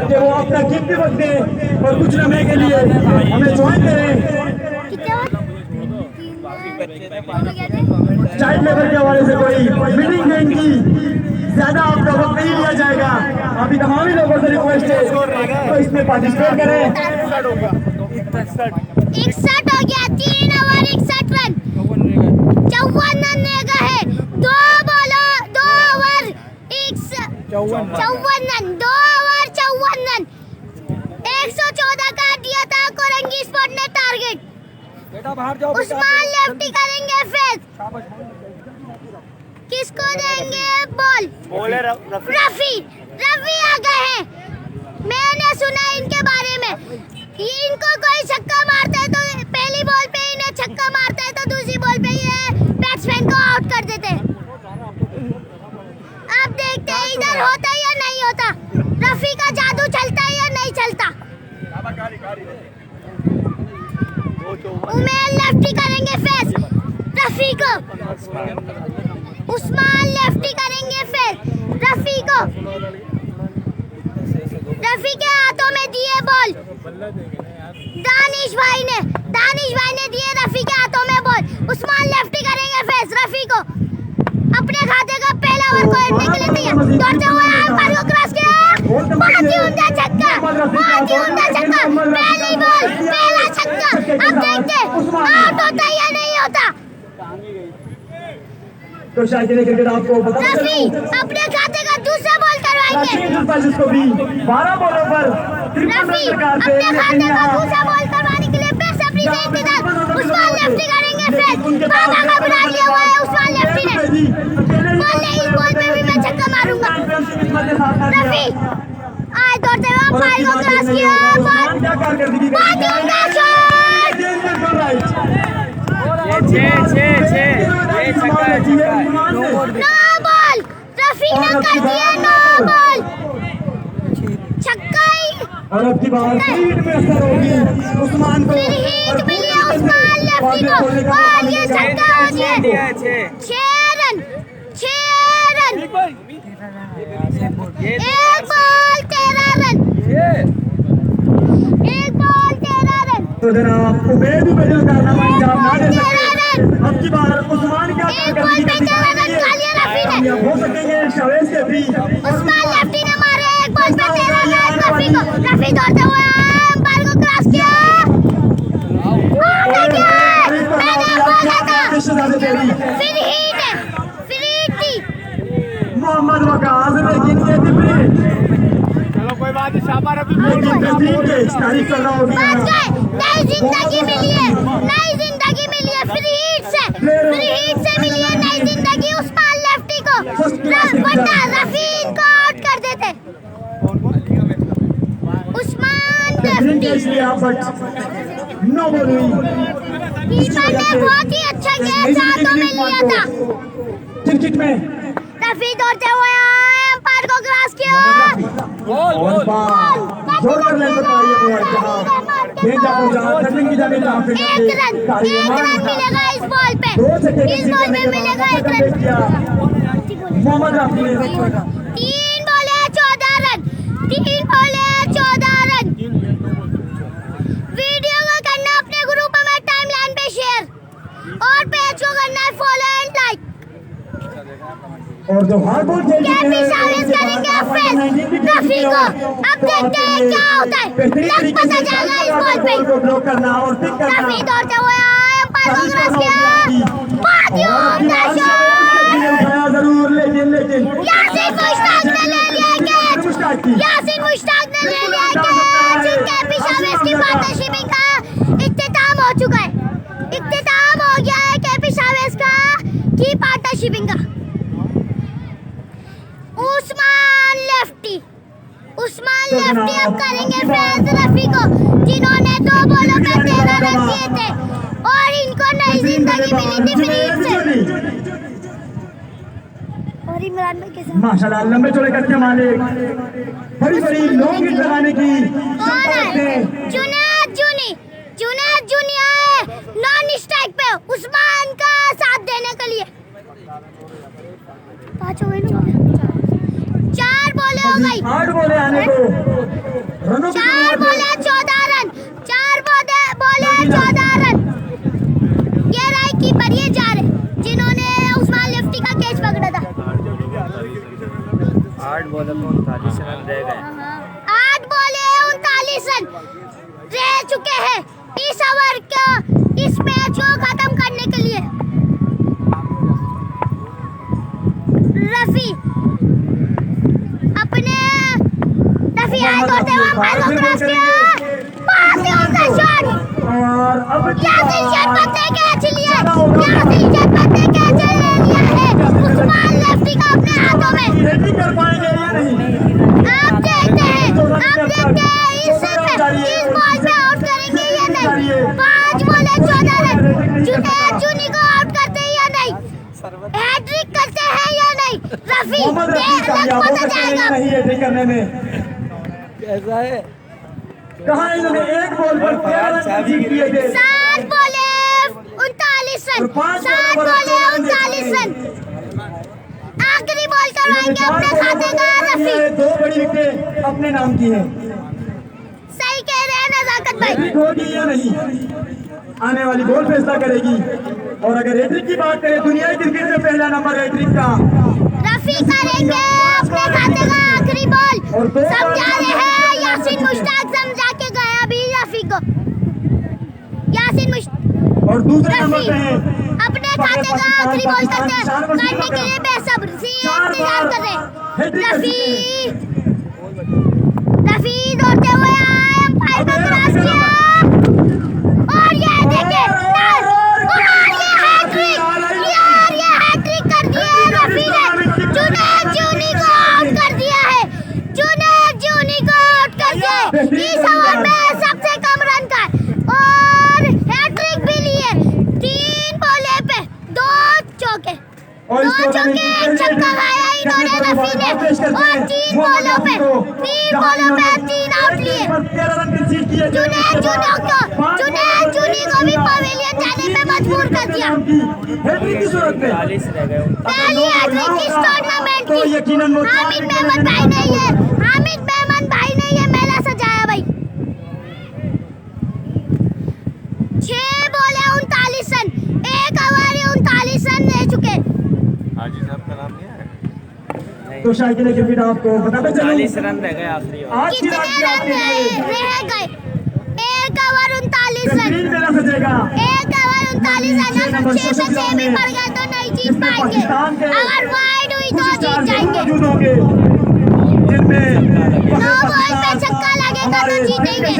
कि वो अपना कीमती वक्त दें और कुछ लम्हे के लिए हमें ज्वाइन करें। चाइल्ड लेबर के हवाले से कोई मीटिंग है इनकी, ज्यादा आपका वक्त नहीं लिया जाएगा। अभी तमाम ही लोगों से रिक्वेस्ट है तो इसमें पार्टिसिपेट करें।
61 हो गया, 3 ओवर 61 रन, 54 रन रह है। 2 ओवर 54 रन 114 का दिया था कोरंगी स्पोर्ट ने टारगेट।
बेटा बाहर जाओ।
उस्मान लेफ्टी करेंगे फेस, किसको देंगे बॉल? रफी आ गए हैं। मैंने सुना इनके बारे में, इनको कोई छक्का मारता है तो पहली बॉल पे इन्हें छक्का मारता है तो दूसरी बॉल पे ये बैट्समैन को आउट कर देते हैं। अब देखते हैं इधर होता है या नहीं होता, रफी का जादू चलता है या नहीं चलता। उमेर लेफ्टी करेंगे फेस रफी को, उस्मान लेफ्टी करेंगे फेस रफी को। रफी के हाथों में दिए बॉल, दानिश भाई ने दिए रफी के हाथों में बॉल। उस्मान लेफ्टी करेंगे फेस रफी को, अपने खाते का पहला ओवर को एंड के लिए तैयार। दौड़ते हुए अंपायर को क्रॉस किया, बहुत ही उम्दा छक्का, बहुत ही उम्दा छक्का। पहली बॉल पहला छक्का। अब देखते आउट होता है या नहीं होता।
तो शायद क्रिकेट आपको बता
रफी अपने खाते का दूसरा बॉल करवाएंगे।
जिसको भी 12 बॉलों पर
रफी अपने खाते का दूसरा बॉल करवाने के लिए बेसब्री से इंतजार। उस्मान लेफ्टी करेंगे फिर, बाबा का बुला लिया हुआ है उस्मान लेफ्टी ने। बॉल नहीं, इस बॉल पे भी मैं छक्का मारूंगा। रफी आए दौड़ते हुए अंपायर को क्रॉस किया, बहुत ही उम्दा शॉट। नो बॉल, रफी ने कर दिया नो बॉल, छक्का ही।
और अब की बार हीट में असर होगी उस्मान को,
फिर हीट मिली है उस्मान लेफ्टी को और ये छक्का हो गया। 6 रन, 6 रन, एक बॉल 13 रन, एक बॉल 13 रन।
तो जनाब उम्मीद ही बदल कारनामा अंजाम ना दे सकते। अब की बार उस्मान क्या
एक बॉल पे 13 रन खा लिया रफी ने।
हो सकेंगे शावेज से भी।
उस्मान लेफ्टी ने मारे एक बॉल पे 13 रन रफी को। रफी दौड़ते हुए अंपायर को क्रॉस किया, मैंने बोला था। फिर हीट है, फिर हीट थी।
मोहम्मद वकास लेकिन ये
चलो कोई बात नहीं, शाबाश रफी।
लेकिन तस्लीम के तारीफ कर रहा होगी।
बच गए, नई जिंदगी मिली है, नई जिंदगी मिली है। फ्री हीट से मिली है नई जिंदगी उस्मान लेफ्टी को, वरना रफी इनको आउट कर देते। उस्मान लेफ्टी
नो बॉल हुई,
कीपर ने बहुत ही अच्छा कैच हाथों में लिया था।
क्रिकेट में
रफी दौड़ते हुए आए, अंपायर को क्रॉस किया,
और बाल जोर कर ले तो गेंद पहुंचा सेटिंग की जाने जहां पे
एक रन मिलेगा इस बॉल पे। इस बॉल पे मिलेगा 1 रन।
मोहम्मद रफी ने
3 बॉले 14 रन। 3 बॉले 14 रन। वीडियो को करना अपने ग्रुप में टाइमलाइन पे शेयर और पेज को करना है फॉलो एंड लाइक।
और जो हार्ड बॉल खेल चुके
कैपी
हैं
सावेज करेंगे फेस रफी को। अब देखते हैं क्या होता है। लग पता जाएगा इस बॉल पे।
को ब्लॉक करना और पिक करना
रफी दौड़ते हुए आए, अंपायर को क्रॉस किया। बहुत ही उम्दा शॉट।
उठाया जरूर लेकिन
यासीन मुश्ताक ने ले लिया कैच। यासीन मुश्ताक ने ले लिया कैच। कैपी सावेज की पार्टनरशिप का इख्तिताम हो चुका है। इख्तिताम हो गया है कैपी सावेज का की पार्टनरशिप का। उस्मान लेफ्टी अब करेंगे फैज रफी को, जिन्होंने 2 बॉलों पे 13 रन दिए थे और इनको नई जिंदगी मिली थी फिलीप से। और इमरान भाई कैसे
माशाल्लाह लंबे चौड़े कट के मालिक बड़ी लॉन्ग हिट लगाने की
कौन है? जुनैद जूनी आए नॉन स्ट्राइक पे उस्मान का साथ देने के लिए। 5 हो गए ना, 4 बॉले हो गई।
8 बॉले आने को रनों की
4 बॉले 14 रन। 4 बॉले 14 रन। ये राय कीपर ये जा रहे जिन्होंने उस्मान लेफ्टी का कैच पकड़ा था।
8 बॉल में 39 रन रह गए।
8 बॉले 39 रन रह चुके हैं इस ओवर का, इस मैच को खत्म करने के लिए। रफी आए करते हुए अंपायर को क्रॉस किया। बहुत ही उम्दा शॉट।
और अब
यासीन शरबत ने कैच लिया। यासीन शरबत ने कैच ले लिया है उस्मान लेफ्टी का अपने हाथों में।
रेडी कर पाएंगे या नहीं?
आप देखते हैं इस बॉल पे आउट करेंगे या नहीं। 5 बॉले 14 रन। जुनैद जूनी को आउट करते हैं या नहीं, हैट्रिक करते हैं या नहीं। रफी लग पता जाएगा।
नहीं हैट्रिक करने में
ऐसा है
कहाँ इन्होंने 1 बॉल पर 13 रन जीत लिए थे।
7 बॉले 39 रन। 7 बॉले 39 रन। आखिरी बॉल करवाएंगे अपने खाते का रफी।
2 बड़ी विकेट अपने नाम की है।
सही कह रहे हैं नजाकत भाई।
हैट्रिक होगी या नहीं आने वाली बॉल फैसला करेगी। और अगर हैट्रिक की बात करें दुनिया क्रिकेट में पहला नंबर हैट्रिक का
रफी करेंगे अपने खाते का आखिरी बॉल। समझा रहे हैं यासीन मुश्ताक समझा के गया अभी रफी को। यासीन मुश्ताक
और दूसरे नंबर पे है
अपने खाते का आखिरी बॉल करने के लिए बेसब्र से इंतजार कर रहे। रफी दौड़ते हुए आए, अंपायर को क्रॉस किया और ये देखिए ये हैट्रिक कर दिया है रफी ने। जुनैद जूनी को आउट कर दिया है। जुनैद जूनी को आउट करके इस ओवर में सबसे कम रन का और हैट्रिक भी लिए। 3 बॉले पे 2 चौके, 2 चौके 1 छक्का खाया इन्होंने रफी ने और 3 बॉलों पे 3 आउट लिए। जुनैद जूनी को भी पवेलियन जाने में मजबूर कर दिया।
हैट्रिक की सूरत में
40 रह गए।
पहली हैट्रिक इस टूर्नामेंट की हामिद मेमन भाई ने ये मेला सजाया भाई। 6 बॉले 39 रन। 1 ओवर 39 रन ले चुके।
हाजी साहब का नाम क्या है?
तो शायद क्रिकेट आपको बताते चलूं
40 रन रह गए आखिरी ओवर।
आज की रात
कितने
की
रन
आखिरी
रह गए? 1 ओवर 39 रन।
बेहतरीन मेला सजेगा।
1 ओवर 39 रन। अगर 6 पे 6 भी पड़ गए तो नहीं जीत पाएंगे। अगर वाइड हुई तो जीत जाएंगे।
मौजूद होंगे जिनमें
9 बॉल पे छक्का लगेगा तो जीतेंगे।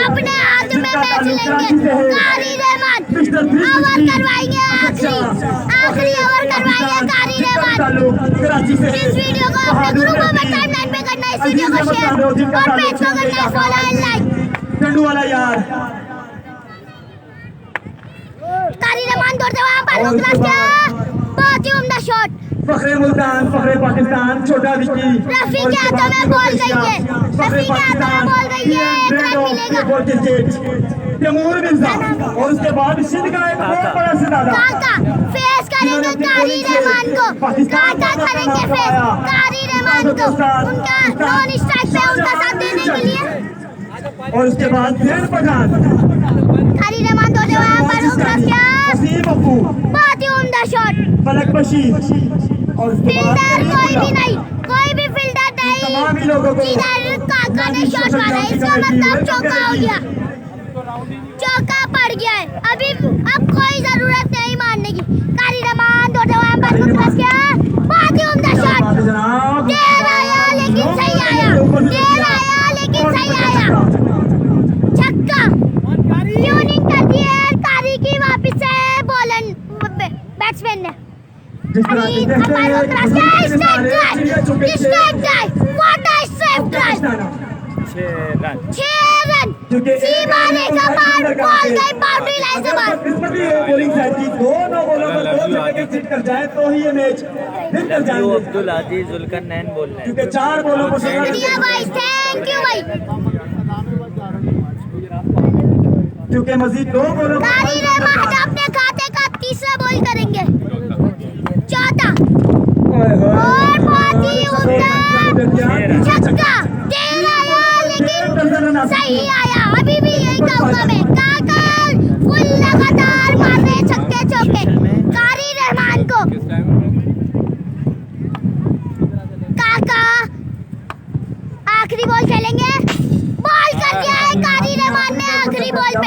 अपने हाथ में मैच लेंगे। कारी रहमान ओवर करवाएंगे आखिरी ओवर करवाएंगे कारी रहमान।
कराची से
इस वीडियो को अपने ग्रुप में टाइमलाइन पे करना है। इस वीडियो को शेयर और पेज को करना है फॉलो एंड लाइक।
चंडू वाला यार
कारी रहमान दौड़ते हुए अंपायर को क्रॉस किया। बहुत ही उम्दा शॉट।
फखरे मुल्तान, फखरे पाकिस्तान, छोटा विक्की,
रफी के हाथों में बॉल गई है, रफी के हाथों में बॉल गई है, एक रन मिलेगा।
तैमूर मिर्जा और उसके बाद सिंध का एक बहुत बड़ा सितारा
काका फेस करेंगे कारी रहमान को, काका करेंगे फेस कारी रहमान को, उनका नॉन स्ट्राइक पे उनका साथ देने के लिए।
और उसके बाद जैन पठान,
कारी रहमान दो जवाब पर क्रॉस किया,
वसीम अप्पू,
बहुत ही उम्दा शॉट।
फलक बशीर और उसके बाद
फील्डर कोई भी नहीं, कोई भी फील्डर
तमाम ही
नहीं,
लोगों को
सीधा काका ने शॉट मारा, इसका मतलब चौका हो गया, चौका पड़ गया है। अब कोई जरूरत नहीं मारने की। कारी रहमान दो जवाब पर क्रॉस किया, बहुत ही उम्दा शॉट, देर आया लेकिन सही आया, देर आया लेकिन सही आया, छक्का। ट्यूनिंग कर दी है कारी की वापस से बॉलर बैट्समैन ने। Strike drive, what a strike drive, 6 run, सीमा रेखा पार, बॉल गई बाउंड्री लाइन से बाहर।
बोलिंग साइड की दोनों बॉलों पर 2 छक्के हिट कर जाए तो ही ये मैच हिट कर जाएंगे।
अब्दुल अजीज जुल्करनैन बोल रहे हैं,
क्योंकि 4 बॉलों पर
शुक्रिया भाई, थैंक यू भाई।
क्योंकि मजीद 2 बॉलों
कारी रहमान अपने खाते का तीसरा बॉल करेंगे, चौथा और बहुत ही उम्दा छक्का, देर आया लेकिन सही आया। अभी भी यही कहूंगा मैं, काका फुल लगातार मार रहे छक्के चौके कारी रहमान को। काका आखिरी बॉल खेलेंगे, बॉल कर दिया है कारी रहमान ने आखिरी बॉल पे।